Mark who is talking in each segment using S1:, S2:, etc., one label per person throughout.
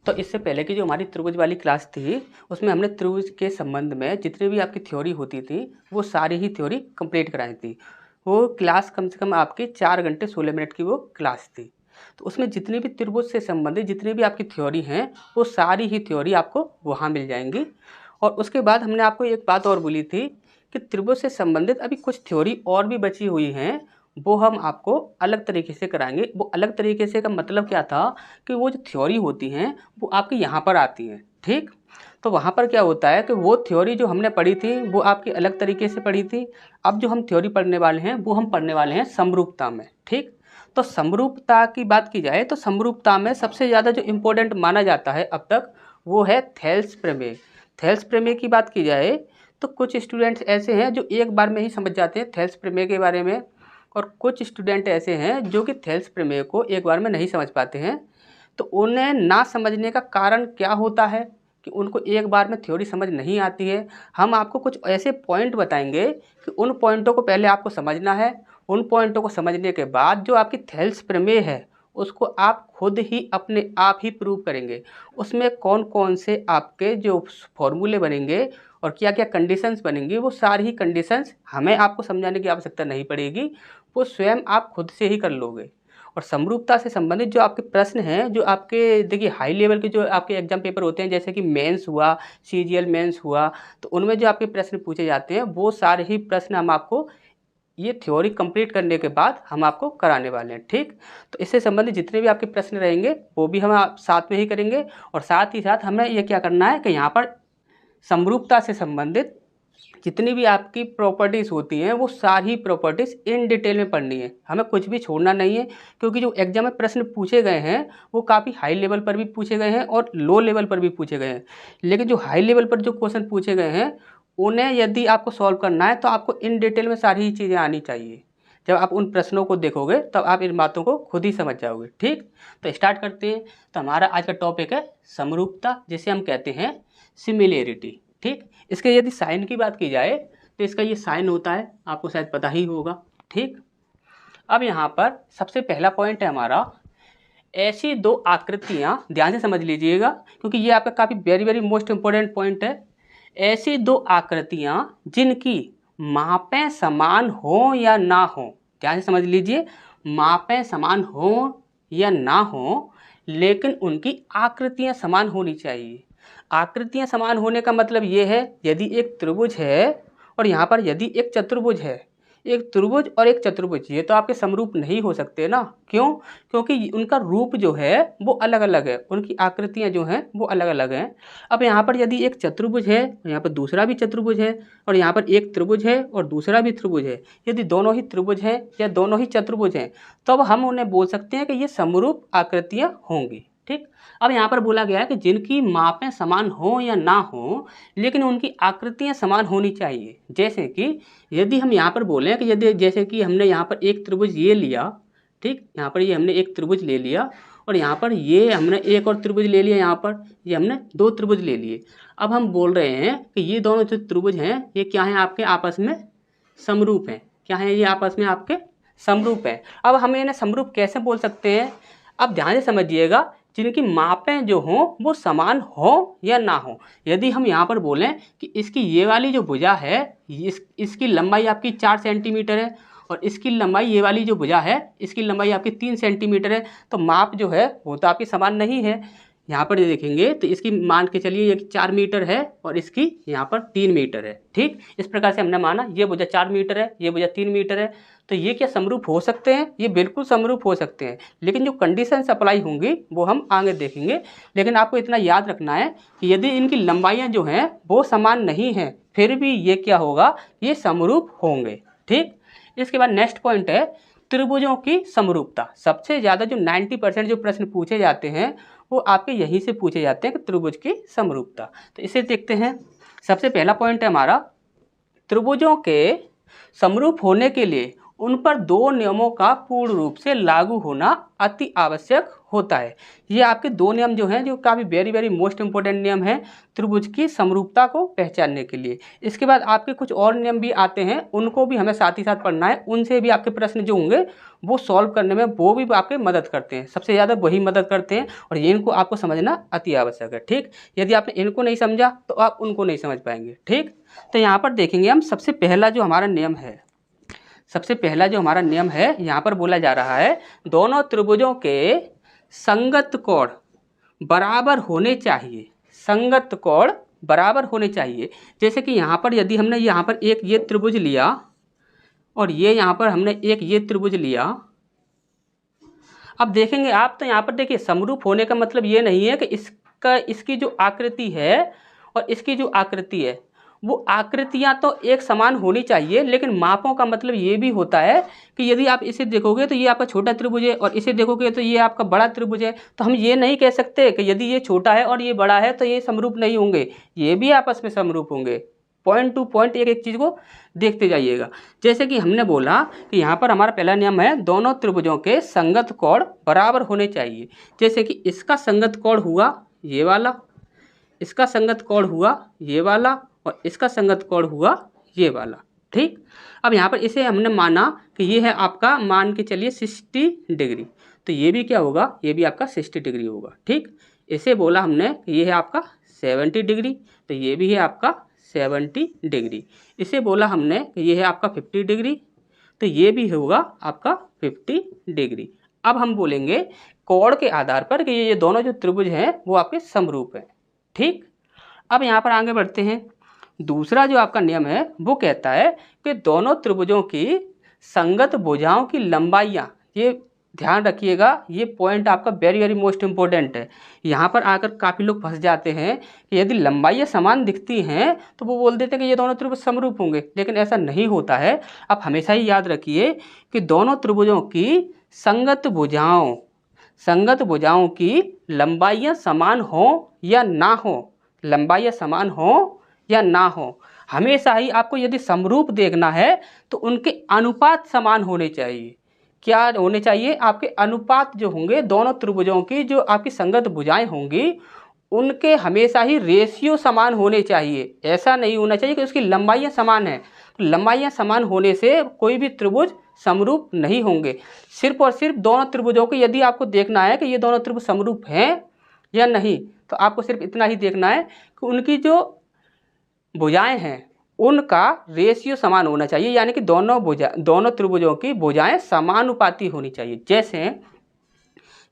S1: तो इससे पहले की जो हमारी त्रिभुज वाली क्लास थी उसमें हमने त्रिभुज के संबंध में जितनी भी आपकी थ्योरी होती थी वो सारी ही थ्योरी कंप्लीट कराई थी। वो क्लास कम से कम आपकी 4 घंटे 16 मिनट की वो क्लास थी। तो उसमें जितनी भी त्रिभुज से संबंधित जितनी भी आपकी थ्योरी हैं वो सारी ही थ्योरी आपको वहाँ मिल जाएंगी। और उसके बाद हमने आपको एक बात और बोली थी कि त्रिभुज से संबंधित अभी कुछ थ्योरी और भी बची हुई हैं, वो हम आपको अलग तरीके से कराएंगे। वो अलग तरीके से का मतलब क्या था कि वो जो थ्योरी होती हैं वो आपके यहाँ पर आती हैं, ठीक। तो वहाँ पर क्या होता है कि वो थ्योरी जो हमने पढ़ी थी वो आपकी अलग तरीके से पढ़ी थी। अब जो हम थ्योरी पढ़ने वाले हैं वो हम पढ़ने वाले हैं समरूपता में, ठीक। तो समरूपता की बात की जाए तो समरूपता में सबसे ज़्यादा जो इम्पोर्टेंट माना जाता है अब तक वो है थेल्स प्रमेय। थेल्स प्रमेय की बात की जाए तो कुछ स्टूडेंट्स ऐसे हैं जो एक बार में ही समझ जाते हैं थेल्स प्रमेय के बारे में, और कुछ स्टूडेंट ऐसे हैं जो कि थेल्स प्रमेय को एक बार में नहीं समझ पाते हैं। तो उन्हें ना समझने का कारण क्या होता है कि उनको एक बार में थ्योरी समझ नहीं आती है। हम आपको कुछ ऐसे पॉइंट बताएंगे कि उन पॉइंटों को पहले आपको समझना है। उन पॉइंटों को समझने के बाद जो आपकी थेल्स प्रमेय है उसको आप खुद ही अपने आप ही प्रूव करेंगे। उसमें कौन कौन से आपके जो फॉर्मूले बनेंगे और क्या क्या कंडीशंस बनेंगी, वो सारी ही कंडीशंस हमें आपको समझाने की आवश्यकता नहीं पड़ेगी, वो स्वयं आप खुद से ही कर लोगे। और समरूपता से संबंधित जो आपके प्रश्न हैं, जो आपके देखिए हाई लेवल के जो आपके एग्जाम पेपर होते हैं जैसे कि मेंस हुआ, सीजीएल मेंस हुआ, तो उनमें जो आपके प्रश्न पूछे जाते हैं वो सारे ही प्रश्न हम आपको ये थ्योरी कंप्लीट करने के बाद हम आपको कराने वाले हैं, ठीक। तो इससे संबंधित जितने भी आपके प्रश्न रहेंगे वो भी हम आप साथ में ही करेंगे। और साथ ही साथ हमें ये क्या करना है कि यहाँ पर समरूपता से संबंधित जितनी भी आपकी प्रॉपर्टीज़ होती हैं वो सारी प्रॉपर्टीज़ इन डिटेल में पढ़नी है, हमें कुछ भी छोड़ना नहीं है। क्योंकि जो एग्जाम में प्रश्न पूछे गए हैं वो काफ़ी हाई लेवल पर भी पूछे गए हैं और लो लेवल पर भी पूछे गए हैं। लेकिन जो हाई लेवल पर जो क्वेश्चन पूछे गए हैं उन्हें यदि आपको सॉल्व करना है तो आपको इन डिटेल में सारी ही चीज़ें आनी चाहिए। जब आप उन प्रश्नों को देखोगे तब आप इन बातों को खुद ही समझ जाओगे, ठीक। तो स्टार्ट करते हैं। तो हमारा आज का टॉपिक है समरूपता, जिसे हम कहते हैं सिमिलैरिटी, ठीक। इसके यदि साइन की बात की जाए तो इसका ये साइन होता है, आपको शायद पता ही होगा, ठीक। अब यहाँ पर सबसे पहला पॉइंट है हमारा, ऐसी दो आकृतियाँ, ध्यान से समझ लीजिएगा क्योंकि ये आपका काफ़ी very very most important point है। ऐसी दो आकृतियाँ जिनकी मापें समान हो या ना हो, ध्यान से समझ लीजिए, मापें समान हो या ना हो लेकिन उनकी आकृतियाँ समान होनी चाहिए। आकृतियाँ समान होने का मतलब ये है, यदि एक त्रिभुज है और यहाँ पर यदि एक चतुर्भुज है, एक त्रिभुज और एक चतुर्भुज, ये तो आपके समरूप नहीं हो सकते ना। क्यों? क्योंकि उनका रूप जो है वो अलग अलग है, उनकी आकृतियाँ जो हैं वो अलग अलग हैं। अब यहाँ पर यदि एक चतुर्भुज है, यहाँ पर दूसरा भी चतुर्भुज है, और यहाँ पर एक त्रिभुज है और दूसरा भी त्रिभुज है, यदि दोनों ही त्रिभुज हैं या दोनों ही चतुर्भुज हैं तब हम उन्हें बोल सकते हैं कि ये समरूप आकृतियाँ होंगी, ठीक। अब यहाँ पर बोला गया है कि जिनकी मापें समान हो या ना हो लेकिन उनकी आकृतियाँ समान होनी चाहिए। जैसे कि यदि हम यहाँ पर बोलें कि यदि जैसे कि हमने यहाँ पर एक त्रिभुज ये लिया, ठीक, यहाँ पर ये हमने एक त्रिभुज ले लिया और यहाँ पर ये हमने एक और त्रिभुज ले लिया, यहाँ पर ये हमने दो त्रिभुज ले लिए। अब हम बोल रहे हैं कि ये दोनों जो त्रिभुज हैं ये क्या हैं, आपके आपस में समरूप हैं। क्या हैं ये? आपस में आपके समरूप हैं। अब हम इन्हें समरूप कैसे बोल सकते हैं? अब ध्यान से समझिएगा, जिनकी मापें जो हों वो समान हो या ना हो। यदि हम यहाँ पर बोलें कि इसकी ये वाली जो भुजा है इसकी लंबाई आपकी 4 सेंटीमीटर है और इसकी लंबाई, ये वाली जो भुजा है इसकी लंबाई आपकी 3 सेंटीमीटर है, तो माप जो है वो तो आपकी समान नहीं है। यहाँ पर ये देखेंगे तो इसकी मान के चलिए ये 4 मीटर है और इसकी यहाँ पर 3 मीटर है, ठीक। इस प्रकार से हमने माना ये भुजा 4 मीटर है, ये भुजा 3 मीटर है, तो ये क्या समरूप हो सकते हैं? ये बिल्कुल समरूप हो सकते हैं। लेकिन जो कंडीशंस अप्लाई होंगी वो हम आगे देखेंगे। लेकिन आपको इतना याद रखना है कि यदि इनकी लंबाइयाँ जो हैं वो समान नहीं हैं फिर भी ये क्या होगा, ये समरूप होंगे, ठीक। इसके बाद नेक्स्ट पॉइंट है त्रिभुजों की समरूपता। सबसे ज़्यादा जो 90% जो प्रश्न पूछे जाते हैं वो आपके यहीं से पूछे जाते हैं कि त्रिभुज की समरूपता। तो इसे देखते हैं। सबसे पहला पॉइंट है हमारा, त्रिभुजों के समरूप होने के लिए उन पर दो नियमों का पूर्ण रूप से लागू होना अति आवश्यक होता है। ये आपके दो नियम जो हैं जो काफ़ी वेरी वेरी मोस्ट इंपॉर्टेंट नियम हैं त्रिभुज की समरूपता को पहचानने के लिए। इसके बाद आपके कुछ और नियम भी आते हैं, उनको भी हमें साथ ही साथ पढ़ना है। उनसे भी आपके प्रश्न जो होंगे वो सॉल्व करने में वो भी आपके मदद करते हैं, सबसे ज़्यादा वही मदद करते हैं और ये इनको आपको समझना अति आवश्यक है। ठीक, यदि आपने इनको नहीं समझा तो आप उनको नहीं समझ पाएंगे। ठीक, तो यहाँ पर देखेंगे हम सबसे पहला जो हमारा नियम है, सबसे पहला जो हमारा नियम है यहाँ पर बोला जा रहा है दोनों त्रिभुजों के संगत कोण बराबर होने चाहिए। संगत कोण बराबर होने चाहिए। जैसे कि यहाँ पर यदि हमने यहाँ पर एक ये त्रिभुज लिया और ये यहाँ पर हमने एक ये त्रिभुज लिया, अब देखेंगे आप तो यहाँ पर देखिए समरूप होने का मतलब ये नहीं है कि इसकी जो आकृति है और इसकी जो आकृति है वो आकृतियाँ तो एक समान होनी चाहिए, लेकिन मापों का मतलब ये भी होता है कि यदि आप इसे देखोगे तो ये आपका छोटा त्रिभुज है और इसे देखोगे तो ये आपका बड़ा त्रिभुज है। तो हम ये नहीं कह सकते कि यदि ये छोटा है और ये बड़ा है तो ये समरूप नहीं होंगे, ये भी आपस में समरूप होंगे। पॉइंट टू पॉइंट एक एक चीज़ को देखते जाइएगा। जैसे कि हमने बोला कि यहाँ पर हमारा पहला नियम है दोनों त्रिभुजों के संगत कोण बराबर होने चाहिए। जैसे कि इसका संगत कोण हुआ ये वाला, इसका संगत कोण हुआ ये वाला और इसका संगत कोण हुआ ये वाला। ठीक, अब यहाँ पर इसे हमने माना कि ये है आपका, मान के चलिए 60 डिग्री, तो ये भी क्या होगा, ये भी आपका 60 डिग्री होगा। ठीक, इसे बोला हमने ये है आपका 70 डिग्री, तो ये भी है आपका 70 डिग्री। इसे बोला हमने कि ये है आपका 50 डिग्री, तो ये भी होगा आपका 50 डिग्री। अब हम बोलेंगे कोण के आधार पर कि ये दोनों जो त्रिभुज हैं वो आपके समरूप हैं। ठीक, अब यहाँ पर आगे बढ़ते हैं। दूसरा जो आपका नियम है वो कहता है कि दोनों त्रिभुजों की संगत भुजाओं की लंबाइयाँ, ये ध्यान रखिएगा, ये पॉइंट आपका वेरी वेरी मोस्ट इम्पोर्टेंट है। यहाँ पर आकर काफ़ी लोग फंस जाते हैं कि यदि लंबाइयाँ समान दिखती हैं तो वो बोल देते हैं कि ये दोनों त्रिभुज समरूप होंगे, लेकिन ऐसा नहीं होता है। आप हमेशा ही याद रखिए कि दोनों त्रिभुजों की संगत भुजाओं की लंबाइयाँ समान हो या ना हो, लंबाइयाँ समान हो या ना हो, हमेशा ही आपको यदि समरूप देखना है तो उनके अनुपात समान होने चाहिए। क्या होने चाहिए, आपके अनुपात जो होंगे दोनों त्रिभुजों की जो आपकी संगत भुजाएं होंगी उनके हमेशा ही रेशियो समान होने चाहिए। ऐसा नहीं होना चाहिए कि उसकी लंबाइयाँ समान हैं। लंबाइयाँ समान होने से कोई भी त्रिभुज समरूप नहीं होंगे। सिर्फ और सिर्फ दोनों त्रिभुजों को यदि आपको देखना है कि ये दोनों त्रिभुज समरूप हैं या नहीं, तो आपको सिर्फ इतना ही देखना है कि उनकी जो भुजाएं हैं उनका रेशियो समान होना चाहिए, यानी कि दोनों त्रिभुजों की भुजाएं समानुपाती होनी चाहिए। जैसे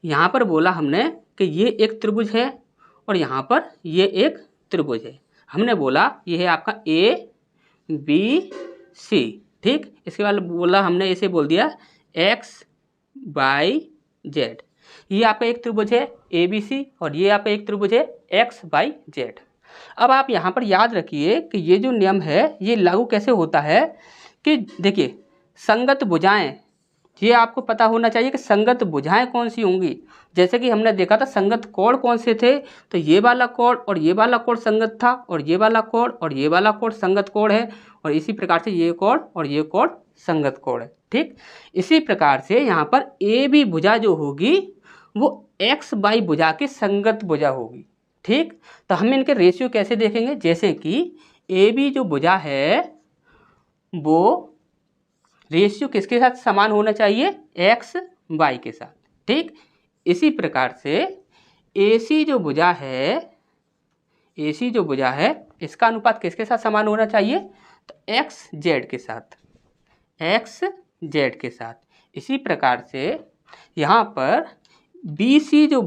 S1: यहाँ पर बोला हमने कि ये एक त्रिभुज है और यहाँ पर ये एक त्रिभुज है। हमने बोला ये है आपका ABC। ठीक, इसके बाद बोला हमने इसे बोल दिया XYZ। ये आपका एक त्रिभुज है ABC और ये आपका एक त्रिभुज है XYZ। अब आप यहाँ पर याद रखिए कि ये जो नियम है ये लागू कैसे होता है कि देखिए संगत भुजाएं, ये आपको पता होना चाहिए कि संगत भुजाएं कौन सी होंगी। जैसे कि हमने देखा था संगत कोण कौन से थे, तो ये वाला कोण और ये वाला कोण संगत था और ये वाला कोण और ये वाला कोण संगत कोण है, और इसी प्रकार से ये कोण और ये कोण संगत कोण है। ठीक, इसी प्रकार से यहाँ पर ए बी भुजा जो होगी वो XY भुजा की संगत भुजा होगी। ठीक, तो हम इनके रेशियो कैसे देखेंगे, जैसे कि ए बी जो भुजा है वो रेशियो किसके साथ समान होना चाहिए, XY के साथ। ठीक, इसी प्रकार से AC जो भुजा है इसका अनुपात किसके साथ समान होना चाहिए, तो XZ के साथ, XZ के साथ। इसी प्रकार से यहाँ पर BC जो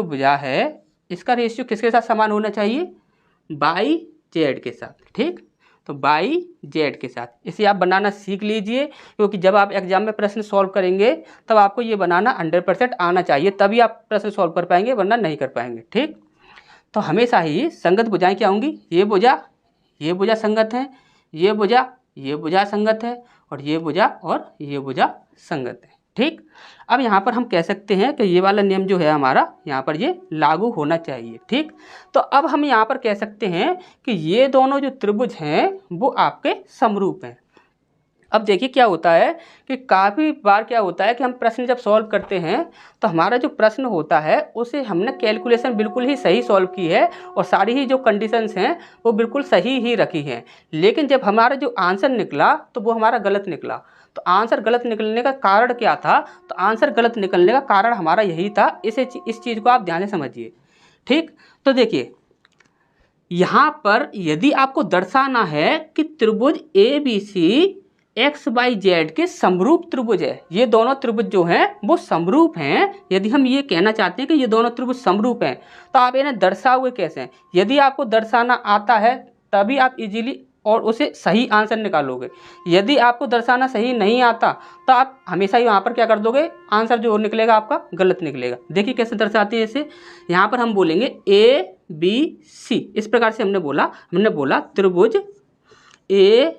S1: भुजा है इसका रेशियो किसके साथ समान होना चाहिए, YZ के साथ। ठीक, तो YZ के साथ इसे आप बनाना सीख लीजिए, क्योंकि जब आप एग्जाम में प्रश्न सॉल्व करेंगे तब आपको ये बनाना 100% आना चाहिए, तभी आप प्रश्न सॉल्व कर पाएंगे, वरना नहीं कर पाएंगे। ठीक, तो हमेशा ही संगत भुजाएं क्या होंगी, ये भुजा संगत है, ये भुजा संगत है और ये भुजा संगत है। ठीक, अब यहाँ पर हम कह सकते हैं कि ये वाला नियम जो है हमारा यहाँ पर ये लागू होना चाहिए। ठीक, तो अब हम यहाँ पर कह सकते हैं कि ये दोनों जो त्रिभुज हैं वो आपके समरूप हैं। अब देखिए क्या होता है कि काफ़ी बार क्या होता है कि हम प्रश्न जब सॉल्व करते हैं तो हमारा जो प्रश्न होता है उसे हमने कैलकुलेशन बिल्कुल ही सही सॉल्व की है और सारी ही जो कंडीशंस हैं वो बिल्कुल सही ही रखी हैं, लेकिन जब हमारा जो आंसर निकला तो वो हमारा गलत निकला। तो आंसर गलत निकलने का कारण क्या था? तो आंसर गलत निकलने का कारण हमारा यही था। इस चीज़ को आप ध्यान से समझिए। ठीक, तो देखिए यहाँ पर यदि आपको दर्शाना है कि त्रिभुज A B C X Y Z के समरूप त्रिभुज है, ये दोनों त्रिभुज जो हैं वो समरूप हैं, यदि हम ये कहना चाहते हैं कि ये दोनों त्रिभुज समरूप हैं तो आप इन्हें दर्शाओगे कैसे हैं? यदि आपको दर्शाना आता है तभी आप इजीली और उसे सही आंसर निकालोगे। यदि आपको दर्शाना सही नहीं आता तो आप हमेशा ही वहाँ पर क्या कर दोगे, आंसर जो निकलेगा आपका गलत निकलेगा। देखिए कैसे दर्शाते हैं इसे। यहाँ पर हम बोलेंगे ए बी सी, इस प्रकार से हमने बोला त्रिभुज ए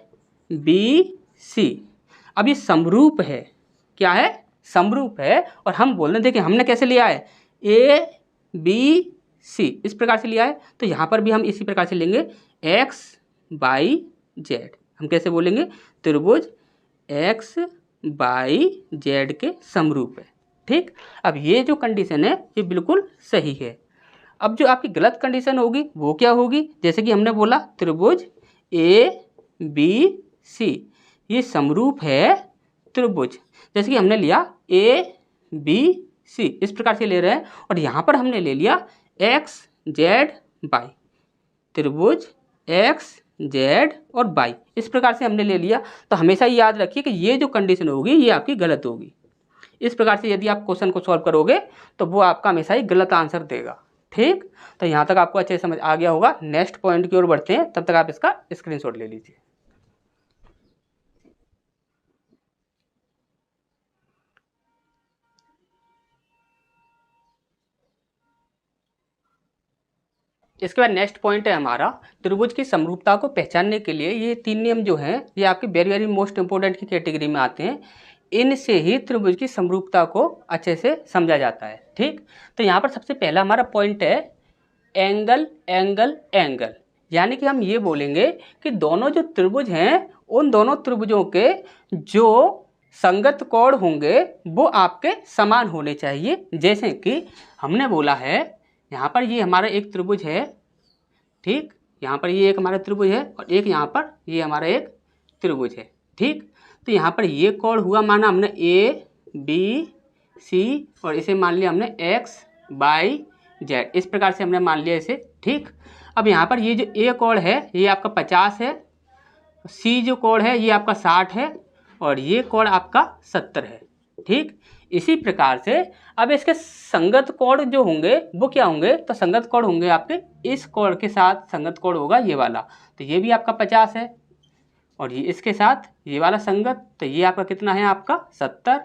S1: बी सी। अब ये समरूप है, क्या है? समरूप है। और हम बोल रहे हैं, देखिए हमने कैसे लिया है, ए बी सी इस प्रकार से लिया है, तो यहाँ पर भी हम इसी प्रकार से लेंगे एक्स बाई जेड। हम कैसे बोलेंगे, त्रिभुज एक्स बाई जेड के समरूप है। ठीक, अब ये जो कंडीशन है ये बिल्कुल सही है। अब जो आपकी गलत कंडीशन होगी वो क्या होगी, जैसे कि हमने बोला त्रिभुज ए बी सी ये समरूप है त्रिभुज, जैसे कि हमने लिया ए बी सी इस प्रकार से ले रहे हैं, और यहाँ पर हमने ले लिया एक्स जेड बाई, त्रिभुज एक्स जेड और बाई इस प्रकार से हमने ले लिया। तो हमेशा ही याद रखिए कि ये जो कंडीशन होगी ये आपकी गलत होगी। इस प्रकार से यदि आप क्वेश्चन को सॉल्व करोगे तो वो आपका हमेशा ही गलत आंसर देगा। ठीक, तो यहाँ तक आपको अच्छे समझ आ गया होगा। नेक्स्ट पॉइंट की ओर बढ़ते हैं, तब तक आप इसका स्क्रीनशॉट ले लीजिए। इसके बाद नेक्स्ट पॉइंट है हमारा त्रिभुज की समरूपता को पहचानने के लिए ये 3 नियम जो हैं ये आपके वेरी वेरी मोस्ट इंपोर्टेंट की कैटेगरी में आते हैं। इनसे ही त्रिभुज की समरूपता को अच्छे से समझा जाता है। ठीक, तो यहाँ पर सबसे पहला हमारा पॉइंट है एंगल एंगल एंगल, यानी कि हम ये बोलेंगे कि दोनों जो त्रिभुज हैं उन दोनों त्रिभुजों के जो संगत कोण होंगे वो आपके समान होने चाहिए। जैसे कि हमने बोला है यहाँ पर ये हमारा एक त्रिभुज है, ठीक, यहाँ पर ये एक हमारा त्रिभुज है और एक यहाँ पर ये हमारा एक त्रिभुज है। ठीक, तो यहाँ पर ये कोण हुआ माना हमने ए बी सी और इसे मान लिया हमने एक्स बाई जेड, इस प्रकार से हमने मान लिया इसे। ठीक, अब यहाँ पर ये जो ए कोण है ये आपका 50 है, सी जो कोण है ये आपका 60 है और ये कोण आपका 70 है। ठीक, इसी प्रकार से अब इसके संगत कोण जो होंगे वो क्या होंगे, तो संगत कोण होंगे आपके इस कोण के साथ संगत कोण होगा ये वाला, तो ये भी आपका 50 है और ये इसके साथ ये वाला संगत, तो ये आपका कितना है आपका 70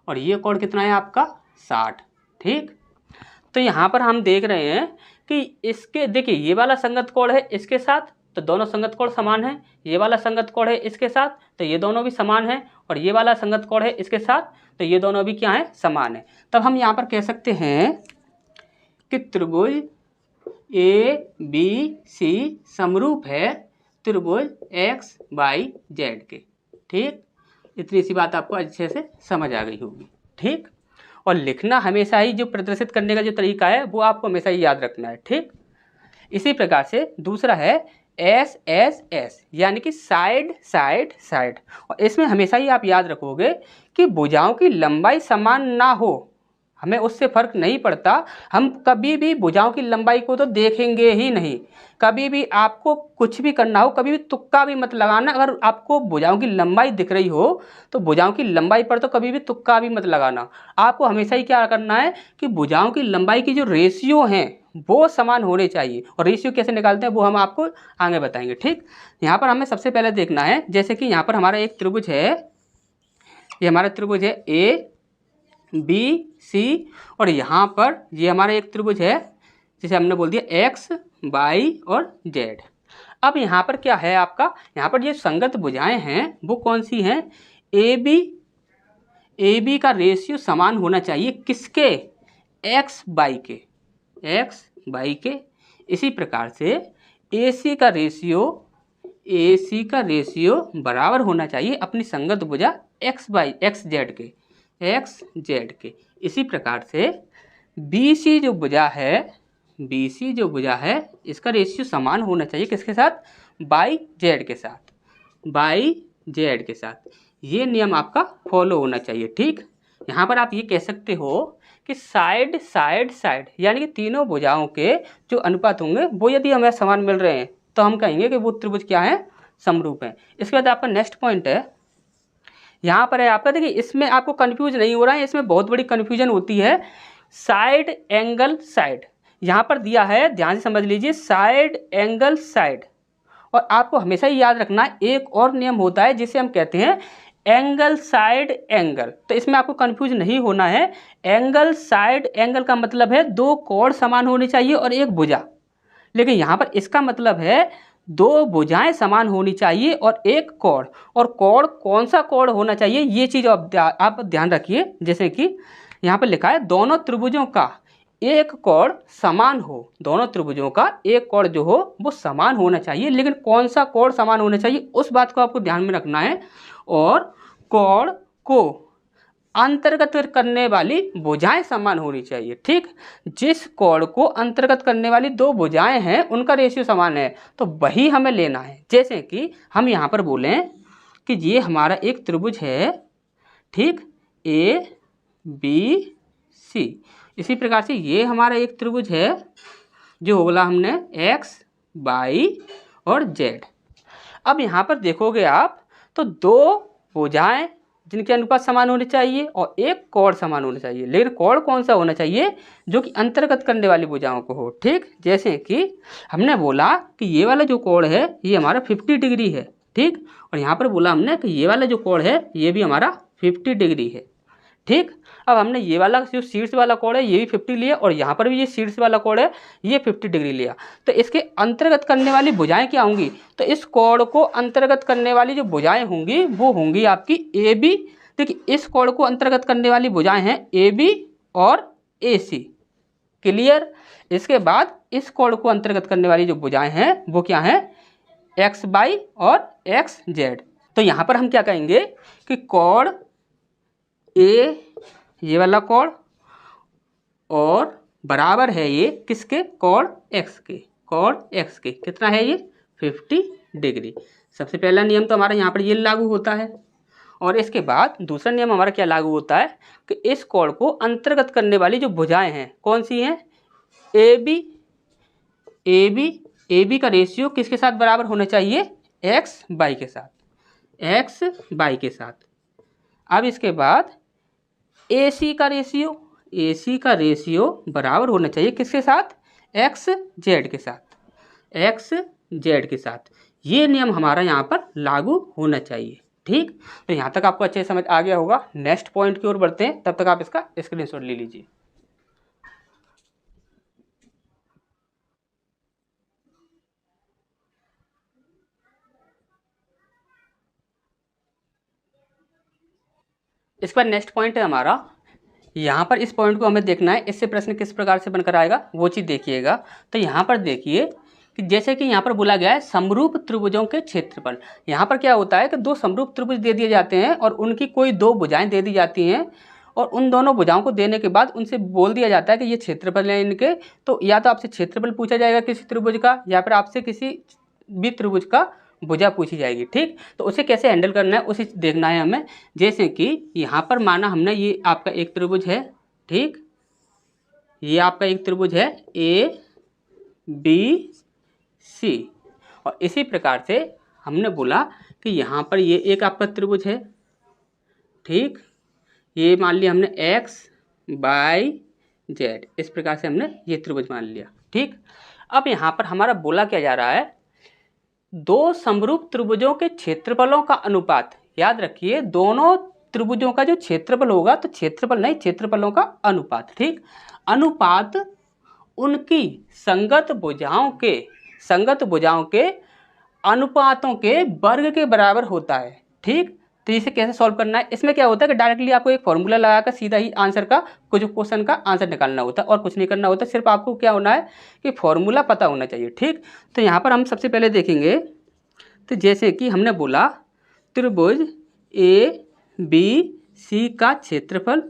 S1: और ये कोण कितना है आपका 60। ठीक, तो यहाँ पर हम देख रहे हैं कि इसके देखिए ये वाला संगत कोण है इसके साथ तो दोनों संगत कोण समान हैं, ये वाला संगत कोण है इसके साथ तो ये दोनों भी समान हैं और ये वाला संगत कोण है इसके साथ तो ये दोनों भी क्या है, समान है। तब हम यहाँ पर कह सकते हैं कि त्रिभुज ए बी सी समरूप है त्रिभुज एक्स बाई जेड के। ठीक, इतनी सी बात आपको अच्छे से समझ आ गई होगी। ठीक, और लिखना हमेशा ही जो प्रदर्शित करने का जो तरीका है वो आपको हमेशा ही याद रखना है। ठीक, इसी प्रकार से दूसरा है एस एस एस यानी कि साइड साइड साइड, और इसमें हमेशा ही आप याद रखोगे कि भुजाओं की लंबाई समान ना हो, हमें उससे फर्क नहीं पड़ता, हम कभी भी भुजाओं की लंबाई को तो देखेंगे ही नहीं। कभी भी आपको कुछ भी करना हो कभी भी तुक्का भी मत लगाना। अगर आपको भुजाओं की लंबाई दिख रही हो तो भुजाओं की लंबाई पर तो कभी भी तुक्का भी मत लगाना। आपको हमेशा ही क्या करना है कि भुजाओं की लंबाई की जो रेशियो हैं वो समान होने चाहिए, और रेशियो कैसे निकालते हैं वो हम आपको आगे बताएंगे। ठीक, यहाँ पर हमें सबसे पहले देखना है, जैसे कि यहाँ पर हमारा एक त्रिभुज है, ये हमारा त्रिभुज है ए बी सी और यहाँ पर ये हमारा एक त्रिभुज है जिसे हमने बोल दिया एक्स वाई और जेड। अब यहाँ पर क्या है आपका, यहाँ पर ये संगत भुजाएं हैं वो कौन सी हैं, ए बी का रेशियो समान होना चाहिए किसके, एक्स बाई के, एक्स बाई के। इसी प्रकार से ए सी का रेशियो ए सी का रेशियो बराबर होना चाहिए अपनी संगत भुजा एक्स बाई एक्स जेड के। इसी प्रकार से बी सी जो भुजा है इसका रेशियो समान होना चाहिए किसके साथ, बाई जेड के साथ। ये नियम आपका फॉलो होना चाहिए। ठीक, यहाँ पर आप ये कह सकते हो कि साइड यानी कि तीनों भुजाओं के जो अनुपात होंगे वो यदि हमें समान मिल रहे हैं तो हम कहेंगे कि वो त्रिभुज क्या है, समरूप है। इसके बाद आपका नेक्स्ट पॉइंट है, यहाँ पर है आपका, देखिए इसमें आपको कंफ्यूज नहीं हो रहा है, इसमें बहुत बड़ी कंफ्यूजन होती है। साइड एंगल साइड यहाँ पर दिया है, ध्यान से समझ लीजिए, साइड एंगल साइड। और आपको हमेशा ही याद रखना है एक और नियम होता है जिसे हम कहते हैं एंगल साइड एंगल। तो इसमें आपको कंफ्यूज नहीं होना है। एंगल साइड एंगल का मतलब है दो कोण समान होने चाहिए और एक भुजा, लेकिन यहाँ पर इसका मतलब है दो भुजाएं समान होनी चाहिए और एक कोण। और कोण कौन सा कोण होना चाहिए ये चीज़ आप ध्यान रखिए। जैसे कि यहाँ पर लिखा है दोनों त्रिभुजों का एक कोण समान हो, दोनों त्रिभुजों का एक कोण जो हो वो समान होना चाहिए, लेकिन कौन सा कोण समान होना चाहिए उस बात को आपको ध्यान में रखना है। और कोण को अंतर्गत करने वाली भुजाएं समान होनी चाहिए। ठीक, जिस कोण को अंतर्गत करने वाली दो भुजाएं हैं उनका रेशियो समान है तो वही हमें लेना है। जैसे कि हम यहाँ पर बोलें कि ये हमारा एक त्रिभुज है, ठीक, ए बी सी। इसी प्रकार से ये हमारा एक त्रिभुज है जो बोला हमने एक्स वाई और जेड। अब यहाँ पर देखोगे आप तो दो भुजाएं जिनके अनुपात समान होने चाहिए और एक कोण समान होना चाहिए, लेकिन कोण कौन सा होना चाहिए, जो कि अंतर्गत करने वाली भुजाओं को हो। ठीक, जैसे कि हमने बोला कि ये वाला जो कोण है ये हमारा 50 डिग्री है। ठीक, और यहाँ पर बोला हमने कि ये वाला जो कोण है ये भी हमारा 50 डिग्री है। ठीक, अब हमने ये वाला जो शीर्ष वाला कोण है ये भी 50 लिया और यहाँ पर भी ये शीर्ष वाला कोण है ये 50 डिग्री लिया। तो इसके अंतर्गत करने वाली भुजाएं क्या होंगी, तो इस कोण को अंतर्गत करने वाली जो भुजाएं होंगी वो होंगी आपकी ए बी। देखिए इस कोण को अंतर्गत करने वाली भुजाएं हैं ए बी और ए सी। क्लियर। इसके बाद इस कोण को अंतर्गत करने वाली जो भुजाएं हैं वो क्या हैं, एक्स वाई और एक्स जेड। तो यहाँ पर हम क्या कहेंगे कि कोण ए ये वाला कोण और बराबर है ये किसके, कोण एक्स के। कितना है ये, 50 डिग्री। सबसे पहला नियम तो हमारा यहाँ पर ये लागू होता है। और इसके बाद दूसरा नियम हमारा क्या लागू होता है कि इस कोण को अंतर्गत करने वाली जो भुजाएं हैं कौन सी हैं, ए बी का रेशियो किसके साथ बराबर होना चाहिए, एक्स बाई के साथ। अब इसके बाद ए सी का रेशियो बराबर होना चाहिए किसके साथ, एक्स जेड के साथ। ये नियम हमारा यहाँ पर लागू होना चाहिए। ठीक, तो यहाँ तक आपको अच्छे समझ आ गया होगा। नेक्स्ट पॉइंट की ओर बढ़ते हैं, तब तक आप इसका स्क्रीनशॉट ले लीजिए। इसके बाद नेक्स्ट पॉइंट है हमारा, यहाँ पर इस पॉइंट को हमें देखना है इससे प्रश्न किस प्रकार से बनकर आएगा वो चीज़ देखिएगा। तो यहाँ पर देखिए कि जैसे कि यहाँ पर बोला गया है समरूप त्रिभुजों के क्षेत्रफल। यहाँ पर क्या होता है कि दो समरूप त्रिभुज दे दिए जाते हैं और उनकी कोई दो भुजाएं दे दी जाती हैं और उन दोनों भुजाओं को देने के बाद उनसे बोल दिया जाता है कि ये क्षेत्रफल है इनके। तो या तो आपसे क्षेत्रफल पूछा जाएगा किसी त्रिभुज का या फिर आपसे किसी भी त्रिभुज का भुजा पूछी जाएगी। ठीक, तो उसे कैसे हैंडल करना है उसे देखना है हमें। जैसे कि यहाँ पर माना हमने ये आपका एक त्रिभुज है, ठीक, ये आपका एक त्रिभुज है ए बी सी। और इसी प्रकार से हमने बोला कि यहाँ पर ये एक आपका त्रिभुज है, ठीक, ये मान लिया हमने एक्स बाई जेड। इस प्रकार से हमने ये त्रिभुज मान लिया। ठीक, अब यहाँ पर हमारा बोला क्या जा रहा है, दो समरूप त्रिभुजों के क्षेत्रफलों का अनुपात। याद रखिए दोनों त्रिभुजों का जो क्षेत्रफल होगा, तो क्षेत्रफल नहीं क्षेत्रफलों का अनुपात। ठीक, अनुपात उनकी संगत भुजाओं के अनुपातों के वर्ग के बराबर होता है। ठीक, तो इसे कैसे सॉल्व करना है, इसमें क्या होता है कि डायरेक्टली आपको एक फॉर्मूला लगाकर सीधा ही आंसर का कुछ क्वेश्चन का आंसर निकालना होता है और कुछ नहीं करना होता। सिर्फ आपको क्या होना है कि फॉर्मूला पता होना चाहिए। ठीक, तो यहाँ पर हम सबसे पहले देखेंगे तो जैसे कि हमने बोला त्रिभुज ए बी सी का क्षेत्रफल,